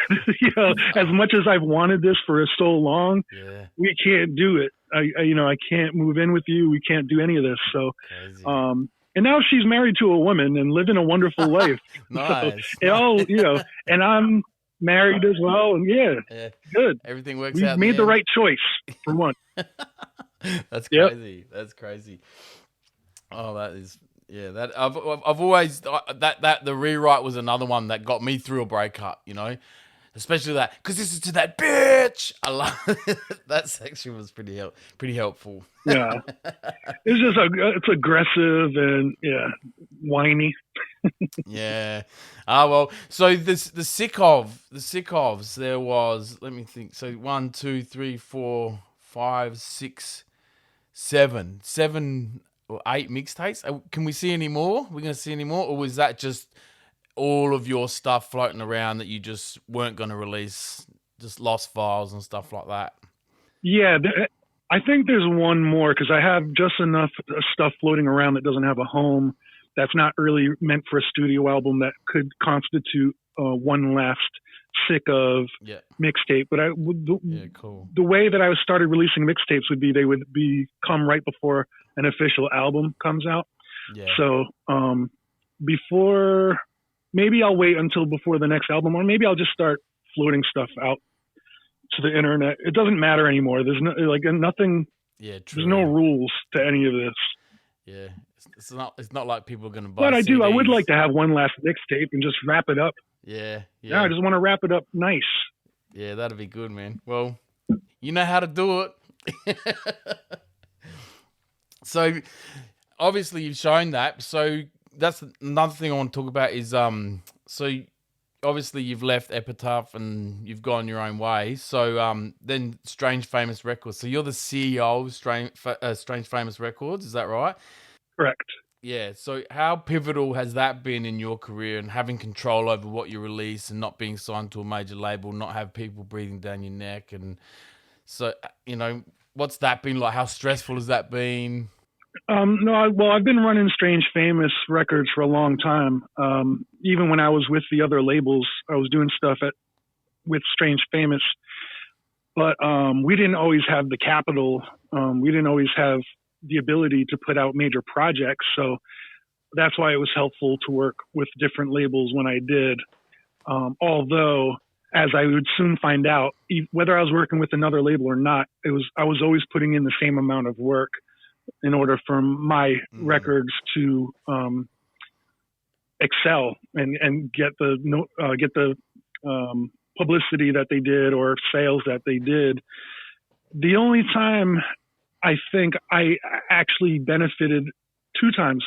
As much as I've wanted this for so long, Yeah. we can't do it. I can't move in with you. We can't do any of this. So, Crazy. and now she's married to a woman and living a wonderful life. Nice. So it all, and I'm married as well. And Yeah. good. Everything works We out. made the right choice for one. That's Yep. crazy. That's crazy. Oh, that is, yeah. That I've always that the rewrite was another one that got me through a breakup. Especially that, because this is to that bitch. I love that section was pretty helpful. Yeah, it's aggressive and whiny. Yeah. Well. So the sick ofs. There was. Let me think. So 1, 2, 3, 4, 5, 6, 7 or 8 mixtapes. Can we see any more? We're gonna see any more, or was that just all of your stuff floating around that you just weren't going to release, just lost files and stuff like that? Yeah, I think there's one more because I have just enough stuff floating around that doesn't have a home. That's not really meant for a studio album that could constitute one last sick of mixtape. But cool. The way that I started releasing mixtapes would be they would come right before an official album comes out. Yeah. So maybe I'll wait until before the next album, or maybe I'll just start floating stuff out to the internet. It doesn't matter anymore. There's nothing. Yeah, true. There's no rules to any of this. Yeah, it's not like people are going to buy. But CDs. I would like to have one last mixtape and just wrap it up. Yeah. I just want to wrap it up nice. Yeah, that'd be good, man. Well, you know how to do it. So, obviously, you've shown that. So. That's another thing I want to talk about is so obviously you've left Epitaph and you've gone your own way. So then Strange Famous Records. So you're the CEO of Strange Famous Records, is that right? Correct. Yeah. So how pivotal has that been in your career and having control over what you release and not being signed to a major label, not have people breathing down your neck? And so, what's that been like? How stressful has that been? I've been running Strange Famous Records for a long time. Even when I was with the other labels, I was doing stuff with Strange Famous, but we didn't always have the capital. We didn't always have the ability to put out major projects. So that's why it was helpful to work with different labels when I did. Although, as I would soon find out, whether I was working with another label or not, I was always putting in the same amount of work in order for my records to excel and get the publicity that they did or sales that they did. The only time I think I actually benefited 2 times.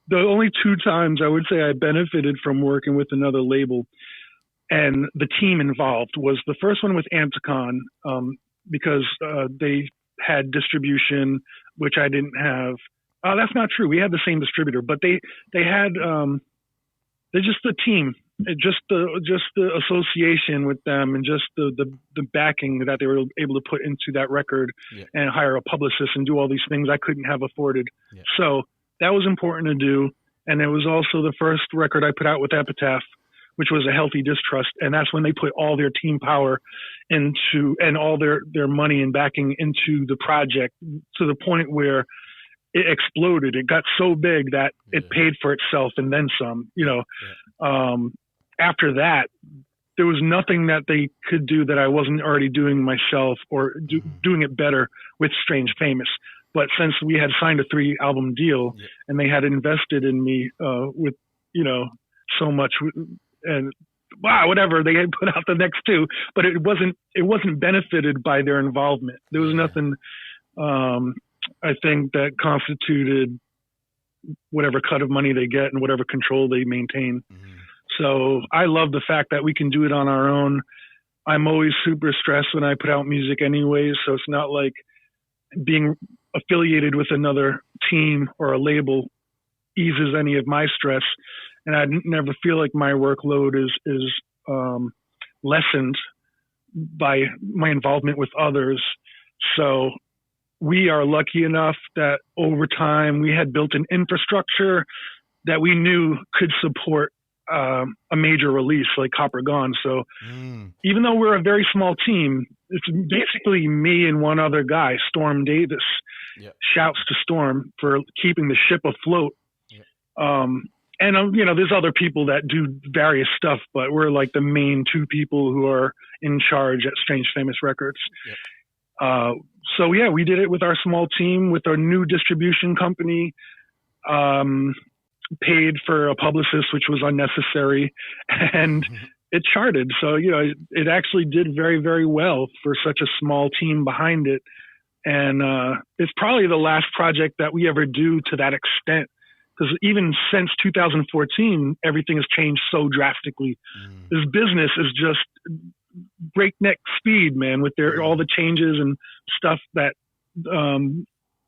The only 2 times I would say I benefited from working with another label and the team involved was the first one with Anticon, because they had distribution, which I didn't have. That's not true. We had the same distributor, but they had, they're just the team, just the association with them and just the backing that they were able to put into that record and hire a publicist and do all these things I couldn't have afforded. Yeah. So that was important to do. And it was also the first record I put out with Epitaph, which was a healthy distrust. And that's when they put all their team power into, and all their money and backing into the project to the point where it exploded. It got so big that it paid for itself and then some, after that, there was nothing that they could do that I wasn't already doing myself or doing it better with Strange Famous. But since we had signed a 3-album deal and they had invested in me with, so much, and whatever, they had put out the next 2, but it wasn't benefited by their involvement. There was nothing, I think, that constituted whatever cut of money they get and whatever control they maintain. Mm-hmm. So I love the fact that we can do it on our own. I'm always super stressed when I put out music anyways, so it's not like being affiliated with another team or a label eases any of my stress. and I never feel like my workload is lessened by my involvement with others. So we are lucky enough that over time we had built an infrastructure that we knew could support a major release like Copper Gone. So even though we're a very small team, it's basically me and one other guy, Storm Davis. Yep. Shouts to Storm for keeping the ship afloat. Yep. There's other people that do various stuff, but we're like the main two people who are in charge at Strange Famous Records. Yep. So yeah, we did it with our small team, with our new distribution company, paid for a publicist, which was unnecessary, and it charted. So, it actually did very, very well for such a small team behind it. And it's probably the last project that we ever do to that extent, because even since 2014, everything has changed so drastically. This business is just breakneck speed, man, with all the changes and stuff that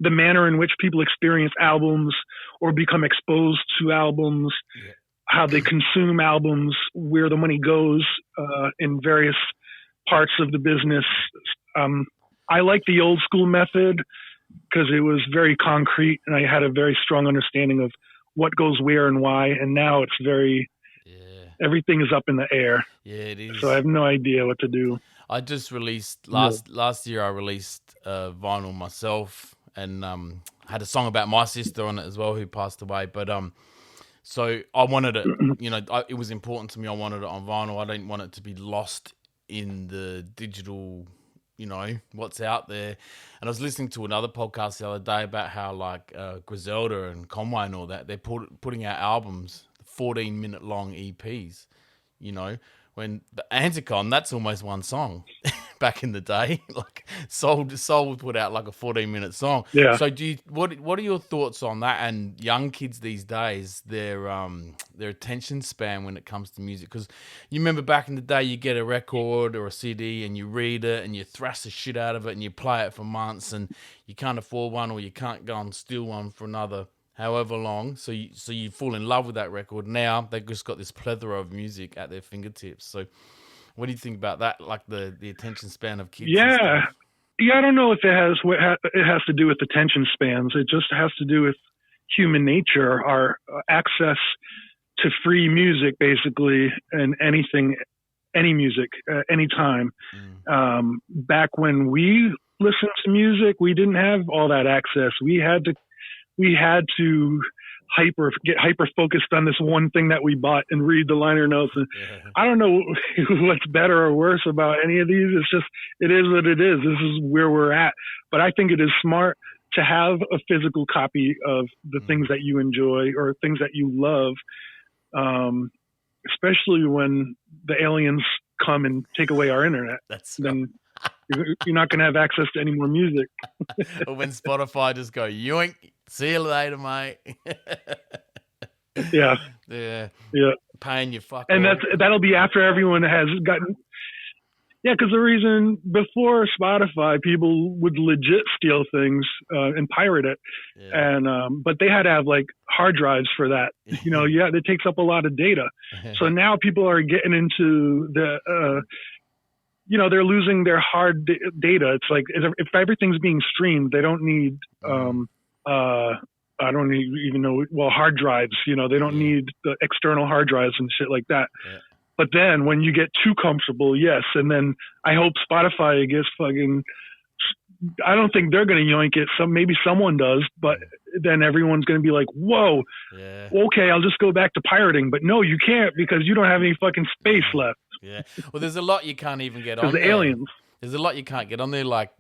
the manner in which people experience albums or become exposed to albums, how they consume albums, where the money goes in various parts of the business. I like the old school method because it was very concrete and I had a very strong understanding of what goes where and why. And now it's everything is up in the air. Yeah, it is. So I have no idea what to do. I just released last year. I released vinyl myself, and had a song about my sister on it as well, who passed away. But so I wanted it. It was important to me. I wanted it on vinyl. I didn't want it to be lost in the digital. What's out there. And I was listening to another podcast the other day about how like Griselda and Conway and all that, they're putting out albums, 14-minute long EPs. When the Anticon, that's almost one song back in the day. Like Soul put out like a 14-minute song. Yeah. So what are your thoughts on that and young kids these days, their attention span when it comes to music? Because you remember back in the day, you get a record or a CD and you read it and you thrash the shit out of it and you play it for months and you can't afford one or you can't go and steal one for another however long, so you fall in love with that record. Now they've just got this plethora of music at their fingertips. So what do you think about that, like the attention span of kids? I don't know if it has to do with attention spans. It just has to do with human nature, our access to free music, basically, and any music, anytime. Back when we listened to music, we didn't have all that access. We had to get hyper focused on this one thing that we bought and read the liner notes. And I don't know what's better or worse about any of these. It's just, it is what it is. This is where we're at. But I think it is smart to have a physical copy of the things that you enjoy or things that you love, especially when the aliens come and take away our internet. Then you're not going to have access to any more music. Or when Spotify just go, yoink, see you later, mate. Yeah. Paying your fuck. And that'll be after everyone has gotten. Yeah, because the reason before Spotify, people would legit steal things and pirate it, and but they had to have like hard drives for that. It takes up a lot of data. So now people are getting into the. They're losing their hard data. It's like if everything's being streamed, they don't need. I don't even know. Well, hard drives. They don't need the external hard drives and shit like that. Yeah. But then when you get too comfortable, yes. And then I hope Spotify gets fucking. I don't think they're going to yoink it. Maybe someone does, but then everyone's going to be like, "Whoa, okay, I'll just go back to pirating." But no, you can't because you don't have any fucking space left. Yeah. Well, there's a lot you can't even get on. Because the aliens. There's a lot you can't get on there. Like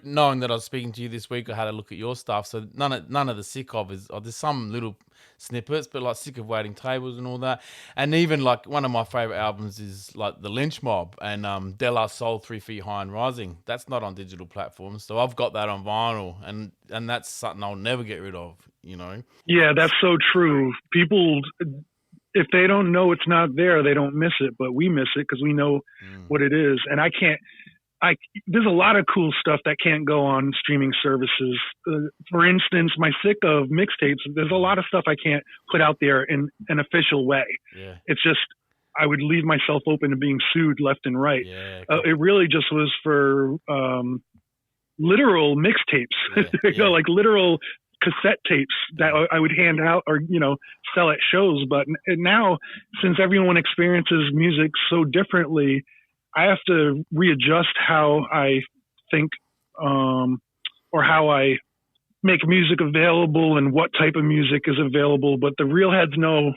knowing that I was speaking to you this week, I had a look at your stuff. So none of the Sick of is. There's some little snippets, but like Sick of Waiting Tables and all that. And even like one of my favorite albums is like the Lynch Mob and De La Soul 3 Feet High and Rising. That's not on digital platforms, so I've got that on vinyl, and that's something I'll never get rid of. Yeah, that's so true. People. If they don't know it's not there, they don't miss it, but we miss it because we know what it is. And I can't, there's a lot of cool stuff that can't go on streaming services. For instance, my Sick of mixtapes, there's a lot of stuff I can't put out there in an official way. Yeah. It's just, I would leave myself open to being sued left and right. Yeah, cool. It really just was for literal mixtapes, like literal cassette tapes that I would hand out or, sell at shows. But now, since everyone experiences music so differently, I have to readjust how I think or how I make music available and what type of music is available. But the real heads know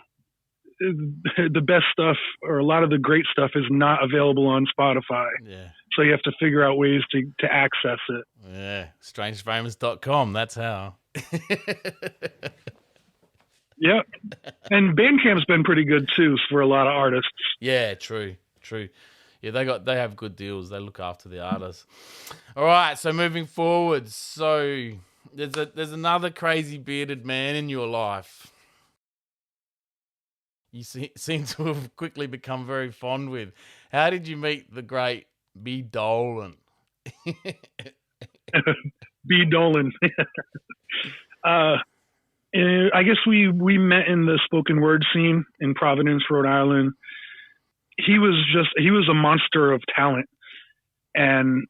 the best stuff, or a lot of the great stuff, is not available on Spotify. Yeah. So you have to figure out ways to access it. Yeah. Strangefamous.com. That's how. Yeah. And Bandcamp's been pretty good too for a lot of artists. Yeah, true. Yeah, they have good deals. They look after the artists. All right, so moving forward, so there's another crazy bearded man in your life. You seem to have quickly become very fond with. How did you meet the great B. Dolan? B. Dolan. I guess we met in the spoken word scene in Providence, Rhode Island. He was a monster of talent, and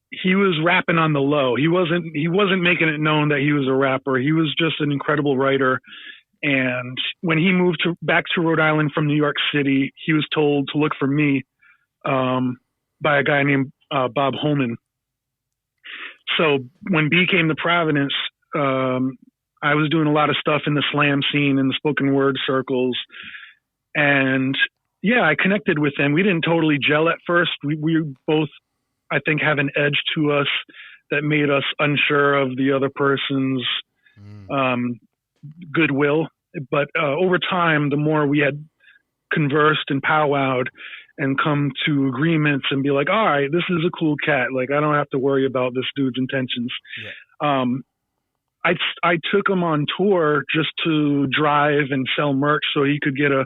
he was rapping on the low. He wasn't making it known that he was a rapper. He was just an incredible writer. And when he moved back to Rhode Island from New York City, he was told to look for me by a guy named Bob Holman. So when B came to Providence, I was doing a lot of stuff in the slam scene and the spoken word circles. And yeah, I connected with him. We didn't totally gel at first. We both, I think, have an edge to us that made us unsure of the other person's goodwill. But over time, the more we had conversed and powwowed and come to agreements and be like, all right, this is a cool cat. Like, I don't have to worry about this dude's intentions. Yeah. I took him on tour just to drive and sell merch so he could get a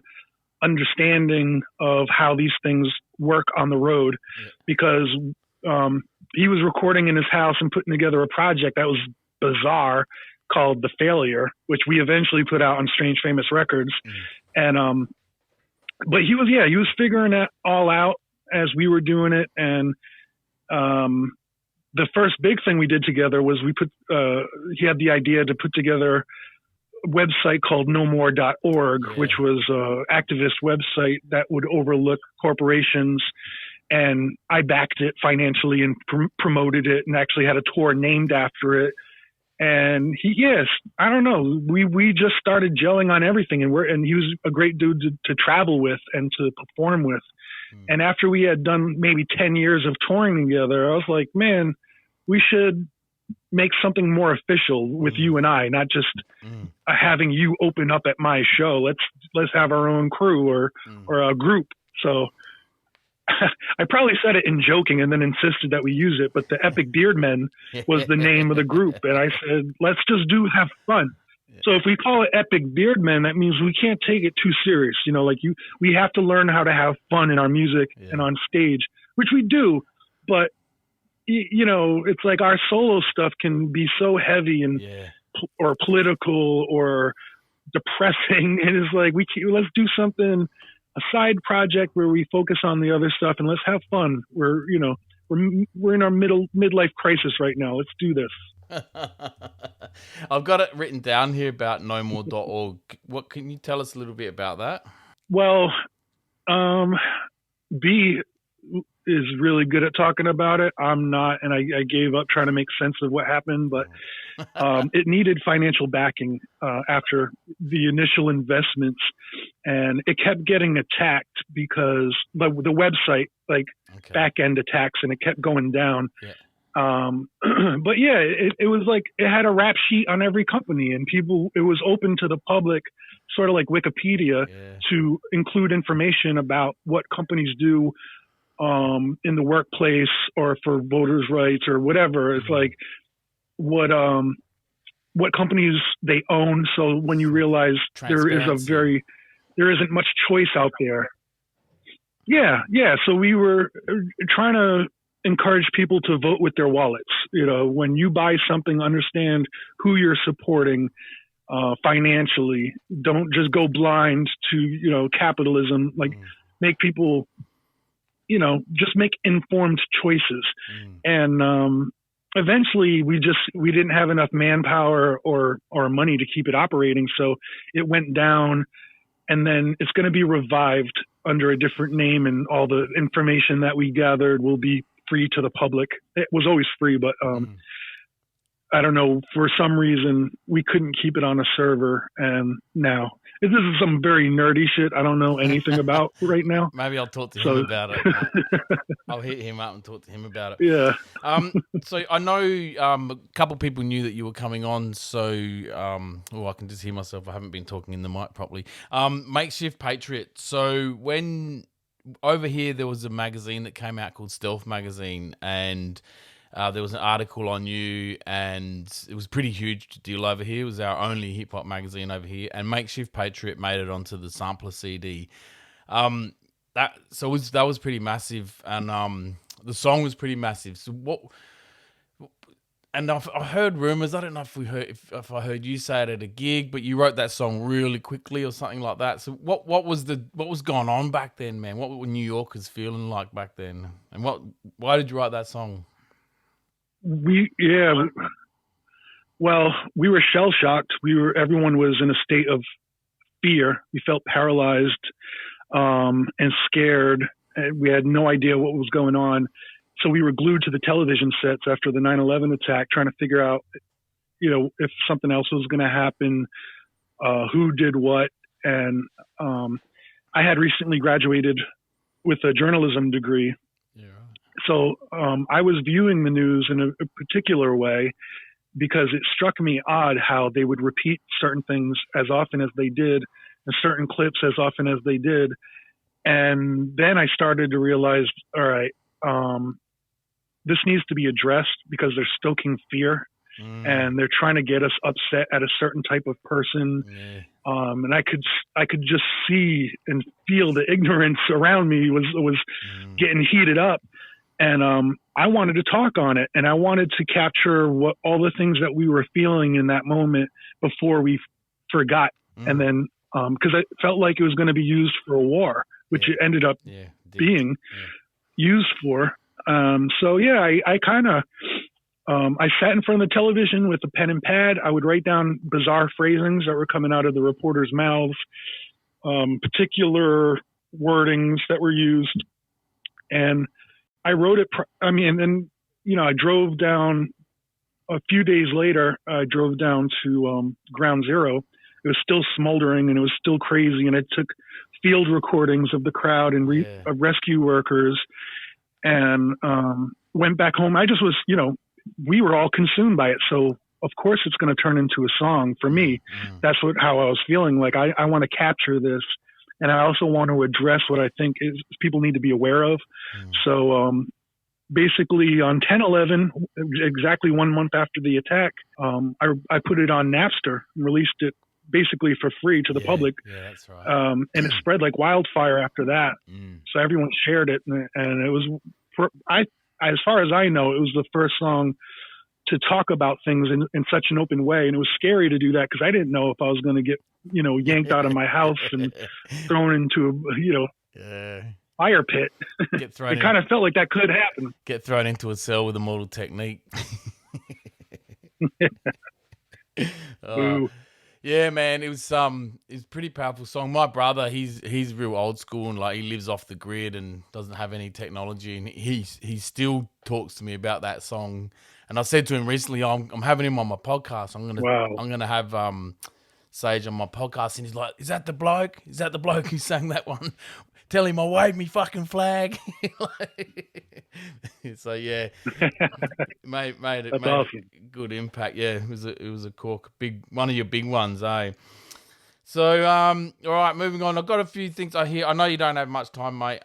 understanding of how these things work on the road, because he was recording in his house and putting together a project that was bizarre called The Failure, which we eventually put out on Strange Famous Records. And but he was figuring it all out as we were doing it. And the first big thing we did together was he had the idea to put together a website called nomore.org, which was an activist website that would overlook corporations. And I backed it financially and promoted it, and actually had a tour named after it. And I don't know. We just started gelling on everything, and he was a great dude to travel with and to perform with. And after we had done maybe 10 years of touring together, I was like, man, we should make something more official with you and I, not just having you open up at my show. Let's have our own crew or a group. So I probably said it in joking and then insisted that we use it, but the Epic Beard Men was the name of the group. And I said, let's just have fun. So if we call it Epic Beard Men, that means we can't take it too serious. We have to learn how to have fun in our music and on stage, which we do. But, it's like our solo stuff can be so heavy and or political or depressing. And it's like, let's do something, a side project where we focus on the other stuff and let's have fun. We're in our midlife crisis right now. Let's do this. I've got it written down here about nomore.org. What can you tell us a little bit about that? Well, B is really good at talking about it. I'm not, and I gave up trying to make sense of what happened, but it needed financial backing after the initial investments, and it kept getting attacked because the website, back end attacks, and it kept going down. Yeah. But it was like it had a rap sheet on every company, and it was open to the public, sort of like Wikipedia, to include information about what companies do in the workplace or for voters' rights or whatever. It's like what companies they own. So when you realize there isn't much choice out there. Yeah. So we were trying to encourage people to vote with their wallets. When you buy something, understand who you're supporting financially. Don't just go blind to, capitalism. Like, make people, just make informed choices. And eventually we didn't have enough manpower or money to keep it operating. So it went down, and then it's going to be revived under a different name, and all the information that we gathered will be free to the public. It was always free, but I don't know, for some reason we couldn't keep it on a server, and now this is some very nerdy shit I don't know anything about right now. Maybe I'll talk to him about it. I'll hit him up and talk to him about it. Yeah. So I know a couple of people knew that you were coming on, so I can just hear myself. I haven't been talking in the mic properly. Makeshift Patriot. So when over here there was a magazine that came out called Stealth Magazine, and there was an article on you, and it was a pretty huge deal over here. It was our only hip hop magazine over here, and Makeshift Patriot made it onto the sampler CD. That was pretty massive, and the song was pretty massive. So what? And I heard rumors. I don't know if I heard you say it at a gig, but you wrote that song really quickly or something like that. So what was going on back then, man? What were New Yorkers feeling like back then? And why did you write that song? We were shell shocked. Everyone was in a state of fear. We felt paralyzed and scared. And we had no idea what was going on. So we were glued to the television sets after the 9/11 attack, trying to figure out, if something else was going to happen, who did what. And I had recently graduated with a journalism degree. Yeah. So I was viewing the news in a particular way, because it struck me odd how they would repeat certain things as often as they did, and certain clips as often as they did. And then I started to realize, all right, this needs to be addressed, because they're stoking fear, and they're trying to get us upset at a certain type of person. And I could just see and feel the ignorance around me was getting heated up. And I wanted to talk on it, and I wanted to capture all the things that we were feeling in that moment before we forgot. And then, because I felt like it was going to be used for a war, which it ended up being used for. I kind of, I sat in front of the television with a pen and pad. I would write down bizarre phrasings that were coming out of the reporters' mouths, particular wordings that were used. And I wrote it. And then, I drove down a few days later. I drove down to Ground Zero. It was still smoldering, and it was still crazy. And I took field recordings of the crowd and rescue workers, and went back home. I just was, we were all consumed by it. So of course it's going to turn into a song for me. That's how I was feeling. Like, I want to capture this. And I also want to address what I think people need to be aware of. So basically on 10/11, exactly 1 month after the attack, I put it on Napster and released it basically for free to the public. Yeah, that's right. And it spread like wildfire after that. So everyone shared it. And it was, as far as I know, it was the first song to talk about things in such an open way. And it was scary to do that, because I didn't know if I was going to get, yanked out of my house and thrown into a, fire pit. It kind of felt like that could happen. Get thrown into a cell with Immortal Technique. Yeah, man, it was a pretty powerful song. My brother, he's real old school, and like, he lives off the grid and doesn't have any technology, and he still talks to me about that song. And I said to him recently, I'm having him on my podcast. I'm gonna have Sage on my podcast, and he's like, "Is that the bloke? Is that the bloke who sang that one? Tell him I waved me fucking flag." So yeah, made awesome. Good impact. Yeah, it was a cork, one of your big ones, eh? So all right, moving on. I've got a few things I hear. I know you don't have much time, mate.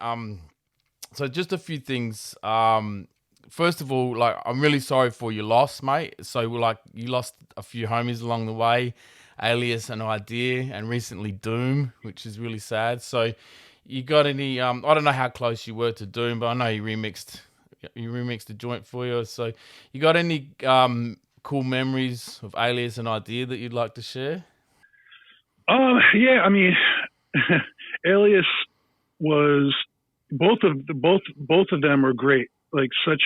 So just a few things. First of all, like, I'm really sorry for your loss, mate. So like, you lost a few homies along the way, Alias and Idea, and recently Doom, which is really sad. So you got any, I don't know how close you were to Doom, but I know you remixed You remixed the joint for you. So, you got any cool memories of Alias and Idea that you'd like to share? Yeah, I mean, Alias was both of them are great. Like such,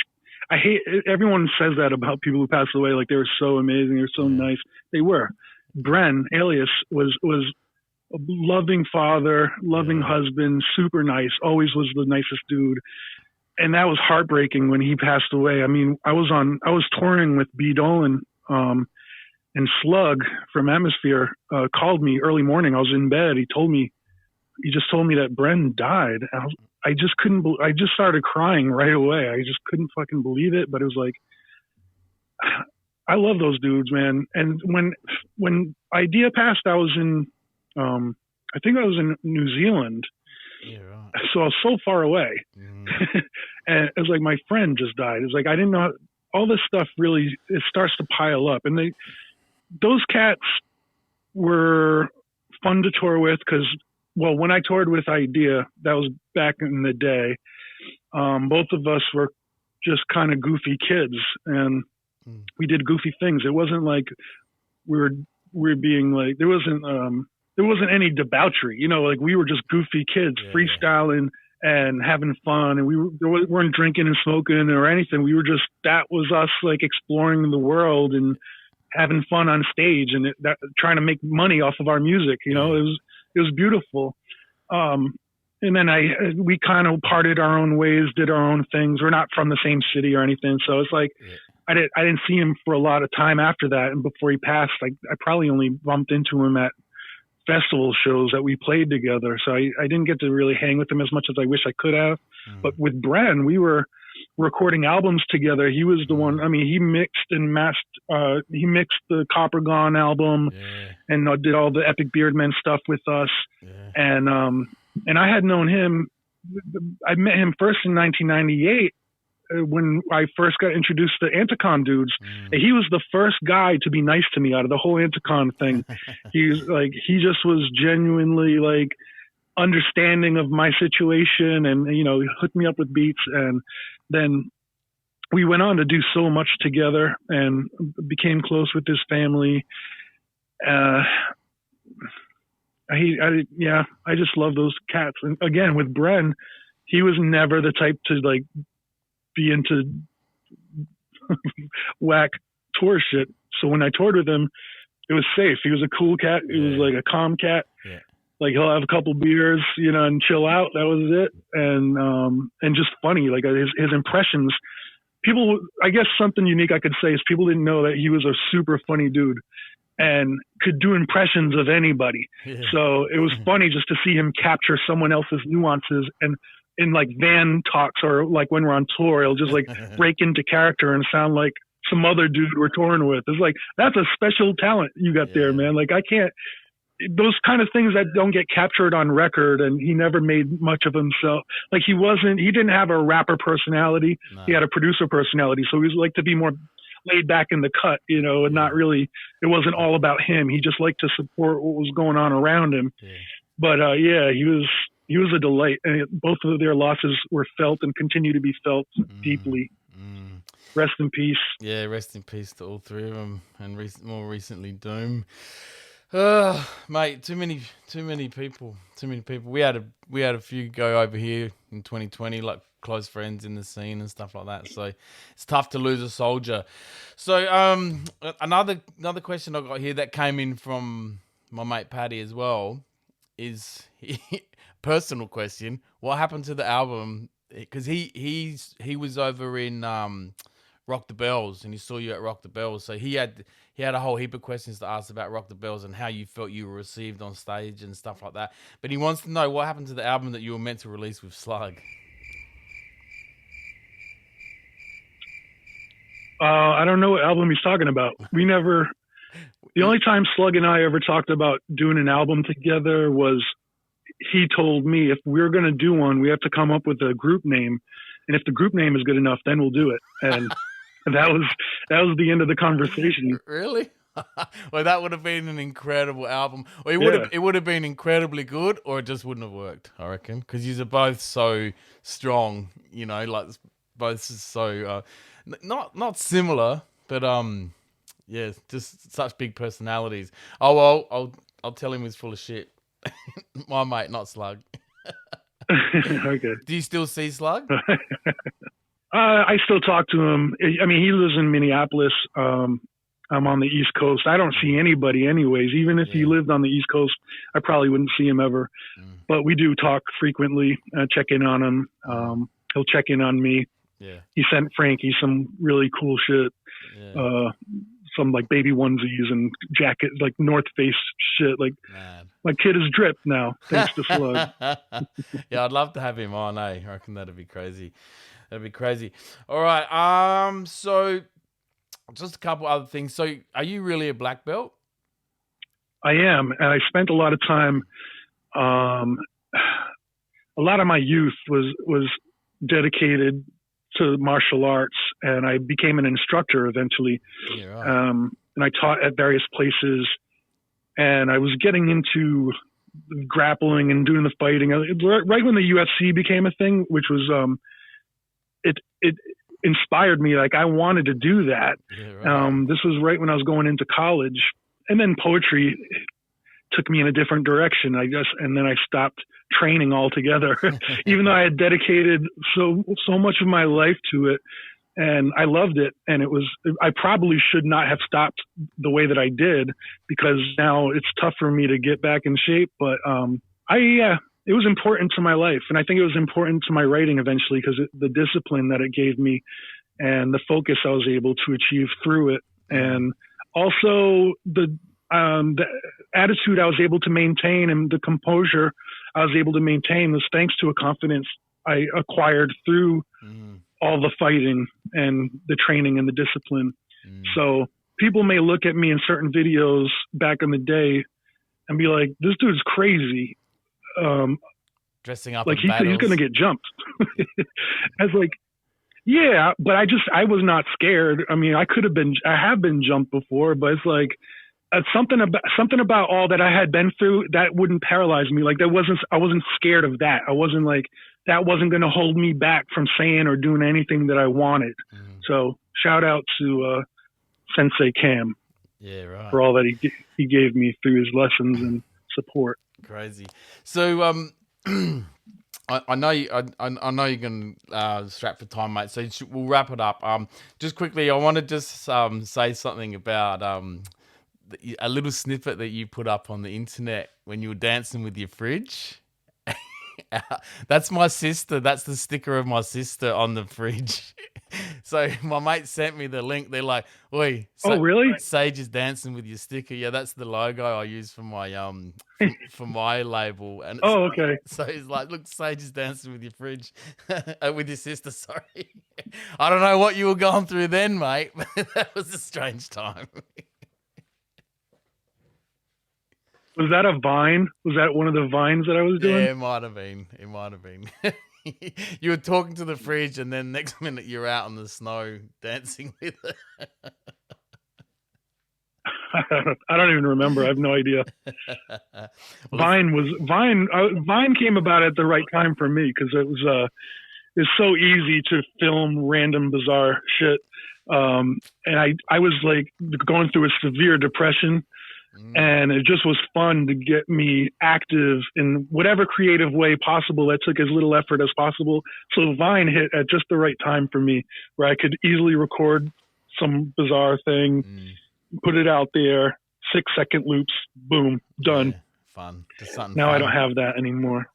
I hate everyone says that about people who passed away. Like they were so amazing, they were so nice. They were. Bren Alias was a loving father, loving husband, super nice. Always was the nicest dude. And that was heartbreaking when he passed away. I mean, I was touring with B. Dolan, and Slug from Atmosphere called me early morning. I was in bed. He just told me that Bren died. I just couldn't. I just started crying right away. I just couldn't fucking believe it. But it was like, I love those dudes, man. And when Idea passed, I was in, I think I was in New Zealand. Yeah, right. So I was so far away. And it was like my friend just died. It's like I didn't know all this stuff really. It starts to pile up, and those cats were fun to tour with because, well, when I toured with Idea, that was back in the day. Both of us were just kind of goofy kids, and we did goofy things. It wasn't like we were being like there wasn't any debauchery, you know. Like we were just goofy kids freestyling and having fun, and we weren't drinking and smoking or anything. We were just, that was us, like exploring the world and having fun on stage and trying to make money off of our music. You know, it was beautiful. And then we kind of parted our own ways, did our own things. We're not from the same city or anything. So it's like, I didn't see him for a lot of time after that. And before he passed, I probably only bumped into him at festival shows that we played together. So I didn't get to really hang with him as much as I wish I could have. But with Bren, we were recording albums together. He was the one, I mean, he mixed and mastered, he mixed the Copper Gone album and did all the Epic Beardmen stuff with us. And I had known him, I met him first in 1998 when I first got introduced to Anticon dudes. He was the first guy to be nice to me out of the whole Anticon thing. He just was genuinely like understanding of my situation, and you know, he hooked me up with beats, and then we went on to do so much together and became close with his family. I just love those cats. And again, with Bren, he was never the type to like be into whack tour shit. So when I toured with him, it was safe. He was a cool cat. He was like a calm cat. Like he'll have a couple beers, you know, and chill out. That was it. And just funny, like his impressions. People, I guess something unique I could say is people didn't know that he was a super funny dude and could do impressions of anybody. So it was funny just to see him capture someone else's nuances, and in like van talks or like when we're on tour, he'll just like break into character and sound like some other dude we're touring with. It's like, that's a special talent you got there, man. Like I can't, those kind of things that don't get captured on record. And he never made much of himself. Like he didn't have a rapper personality. No. He had a producer personality. So he was like to be more laid back in the cut, you know, and not really, it wasn't all about him. He just liked to support what was going on around him. But he was a delight, and both of their losses were felt and continue to be felt deeply. Rest in peace. Yeah, rest in peace to all three of them, and more recently Doom. Mate, too many people. We had a few go over here in 2020, like close friends in the scene and stuff like that. So it's tough to lose a soldier. So another question I got here that came in from my mate Paddy as well is. Personal question: what happened to the album? Because he was over in Rock the Bells, and he saw you at Rock the Bells, so he had a whole heap of questions to ask about Rock the Bells and how you felt you were received on stage and stuff like that. But he wants to know what happened to the album that you were meant to release with Slug. I don't know what album he's talking about. We never. The only time Slug and I ever talked about doing an album together was. He told me if we're going to do one, we have to come up with a group name. And if the group name is good enough, then we'll do it. And that was the end of the conversation. Really? Well, that would have been an incredible album. Or it would have been incredibly good, or it just wouldn't have worked, I reckon. Because you're both so strong, you know, like both so not similar, but yeah, just such big personalities. Oh well, I'll tell him he's full of shit. My mate, not Slug. Okay. Do you still see Slug? I still talk to him. I mean, he lives in Minneapolis. I'm on the East Coast. I don't see anybody anyways. Even if he lived on the East Coast, I probably wouldn't see him ever. But we do talk frequently, check in on him. He'll check in on me. Yeah. He sent Frankie some really cool shit. Yeah. Some like baby onesies and jacket, like North Face shit. Like my kid is dripped now, thanks to Slug. Yeah, I'd love to have him on. I reckon that'd be crazy. That'd be crazy. All right. So just a couple other things. So are you really a black belt? I am, and I spent a lot of time. A lot of my youth was dedicated to martial arts, and I became an instructor eventually. Yeah, right. And I taught at various places, and I was getting into grappling and doing the fighting right when the UFC became a thing, which was it inspired me. Like I wanted to do that. Yeah, right. This was right when I was going into college, and then poetry took me in a different direction, I guess. And then I stopped training altogether, even though I had dedicated so much of my life to it, and I loved it. And I probably should not have stopped the way that I did, because now it's tough for me to get back in shape. But it was important to my life, and I think it was important to my writing eventually, because the discipline that it gave me and the focus I was able to achieve through it, and also the attitude I was able to maintain and the composure I was able to maintain was thanks to a confidence I acquired through all the fighting and the training and the discipline. So people may look at me in certain videos back in the day and be like, this dude's crazy. Dressing up like in he's going to get jumped. I was like, yeah, but I was not scared. I mean, I have been jumped before, but it's like, something about all that I had been through that wouldn't paralyze me. Like I wasn't scared of that. I wasn't like, that wasn't going to hold me back from saying or doing anything that I wanted. So shout out to Sensei Cam. Yeah, right. For all that he gave me through his lessons and support. Crazy. So I know you're going to strap for time, mate. So we'll wrap it up. Just quickly, I want to just say something about a little snippet that you put up on the internet when you were dancing with your fridge. That's my sister. That's the sticker of my sister on the fridge. So my mate sent me the link. They're like, "Oi, oh really? Sage is dancing with your sticker." Yeah, that's the logo I use for my for my label. And okay. So he's like, "Look, Sage is dancing with your fridge, with your sister." Sorry, I don't know what you were going through then, mate. But that was a strange time. Was that a Vine? Was that one of the Vines that I was doing? Yeah, it might have been. You were talking to the fridge, and then next minute you're out in the snow dancing with it. I don't even remember. I have no idea. Vine came about at the right time for me, because it's so easy to film random bizarre shit. And I was like going through a severe depression. And it just was fun to get me active in whatever creative way possible that took as little effort as possible. So Vine hit at just the right time for me, where I could easily record some bizarre thing, put it out there, 6-second loops, boom, done. Yeah, fun. Now fun. I don't have that anymore.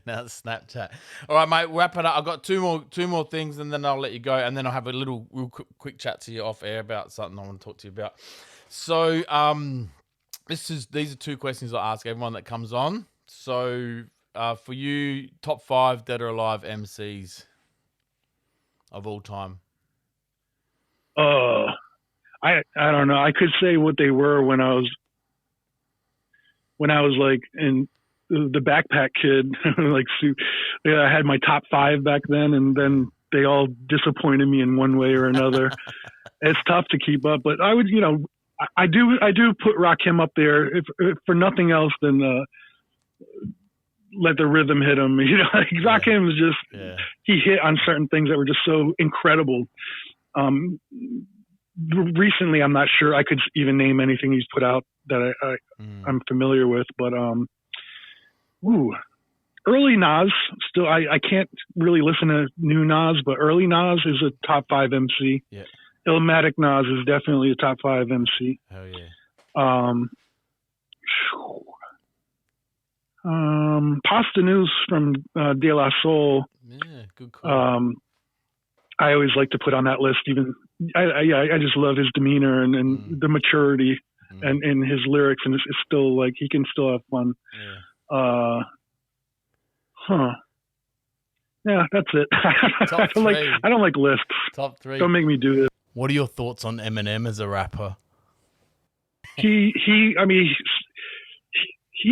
Now it's Snapchat. All right, mate, wrap it up. I've got two more things, and then I'll let you go, and then I'll have a real quick chat to you off air about something I want to talk to you about. So, these are two questions I ask everyone that comes on. So, for you, top 5 dead or alive MCs of all time. I don't know. I could say what they were when I was like in the Backpack Kid. Like, I had my top 5 back then, and then they all disappointed me in one way or another. It's tough to keep up, but I would, I do put Rakim up there, if for nothing else than let the rhythm hit him. You know, like Rakim was just he hit on certain things that were just so incredible. Recently, I'm not sure I could even name anything he's put out that I'm familiar with, but early Nas, still I can't really listen to new Nas, but early Nas is a top 5 MC. Yeah. Illmatic Nas is definitely a top 5 MC. Oh yeah. Pasta News from De La Soul. Yeah, good call. I always like to put on that list. Even I just love his demeanor and the maturity and his lyrics, and it's still like he can still have fun. Yeah. Yeah, that's it. I don't like lists. Top 3. Don't make me do this. What are your thoughts on Eminem as a rapper? He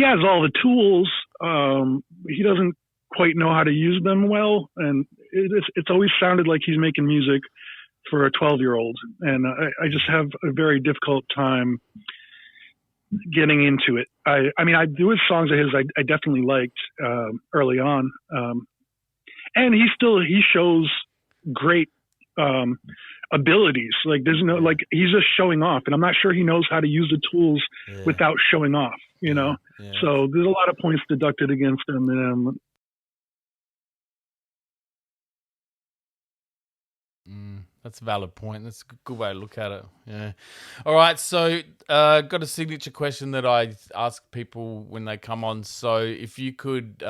has all the tools. He doesn't quite know how to use them well, and it's always sounded like he's making music for a 12-year-old, and I just have a very difficult time getting into it. I mean, there was songs of his I definitely liked early on, and he shows great abilities. Like there's no like he's just showing off, and I'm not sure he knows how to use the tools without showing off. You know, so there's a lot of points deducted against him, and that's a valid point. That's a good way to look at it. Yeah. All right. So, got a signature question that I ask people when they come on. So, if you could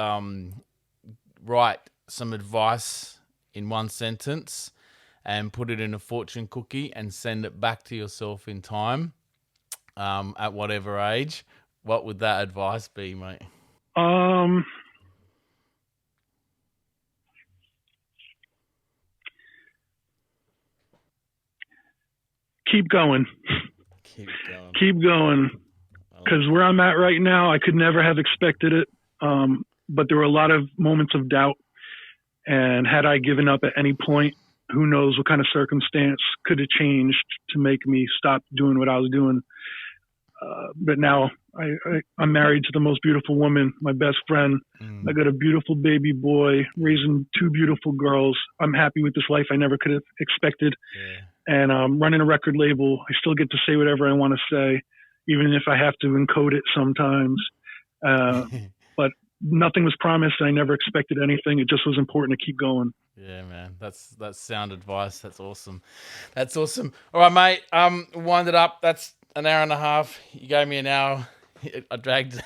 write some advice in one sentence and put it in a fortune cookie and send it back to yourself in time, at whatever age, what would that advice be, mate? Keep going. Keep going. Because where I'm at right now, I could never have expected it. But there were a lot of moments of doubt. And had I given up at any point, who knows what kind of circumstance could have changed to make me stop doing what I was doing. But now I'm married to the most beautiful woman, my best friend. I got a beautiful baby boy, raising 2 beautiful girls. I'm happy with this life I never could have expected. And running a record label, I still get to say whatever I want to say, even if I have to encode it sometimes. But nothing was promised. I never expected anything. It just was important to keep going. Yeah, man. That's sound advice. That's awesome. That's awesome. All right, mate. Wind it up. That's an hour and a half. You gave me an hour. I dragged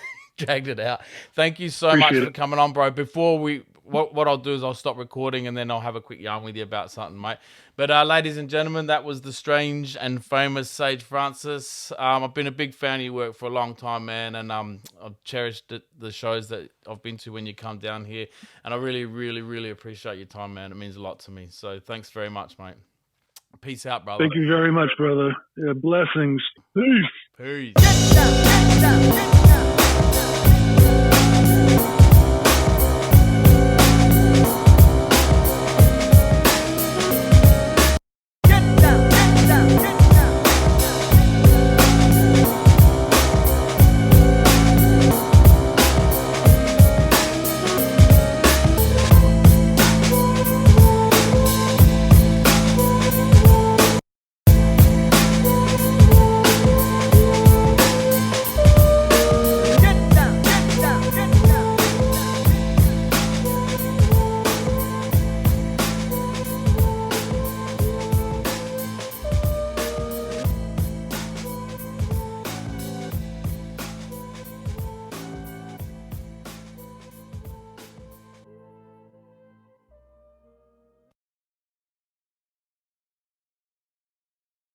it out. Thank you so much for coming on, bro. Before what I'll do is I'll stop recording and then I'll have a quick yarn with you about something, mate. But ladies and gentlemen, that was the strange and famous Sage Francis. I've been a big fan of your work for a long time, man, and I've cherished the shows that I've been to when you come down here, and I really, really, really appreciate your time, man. It means a lot to me. So thanks very much, mate. Peace out, brother. Thank you very much, brother. Yeah, blessings. Peace. Peace.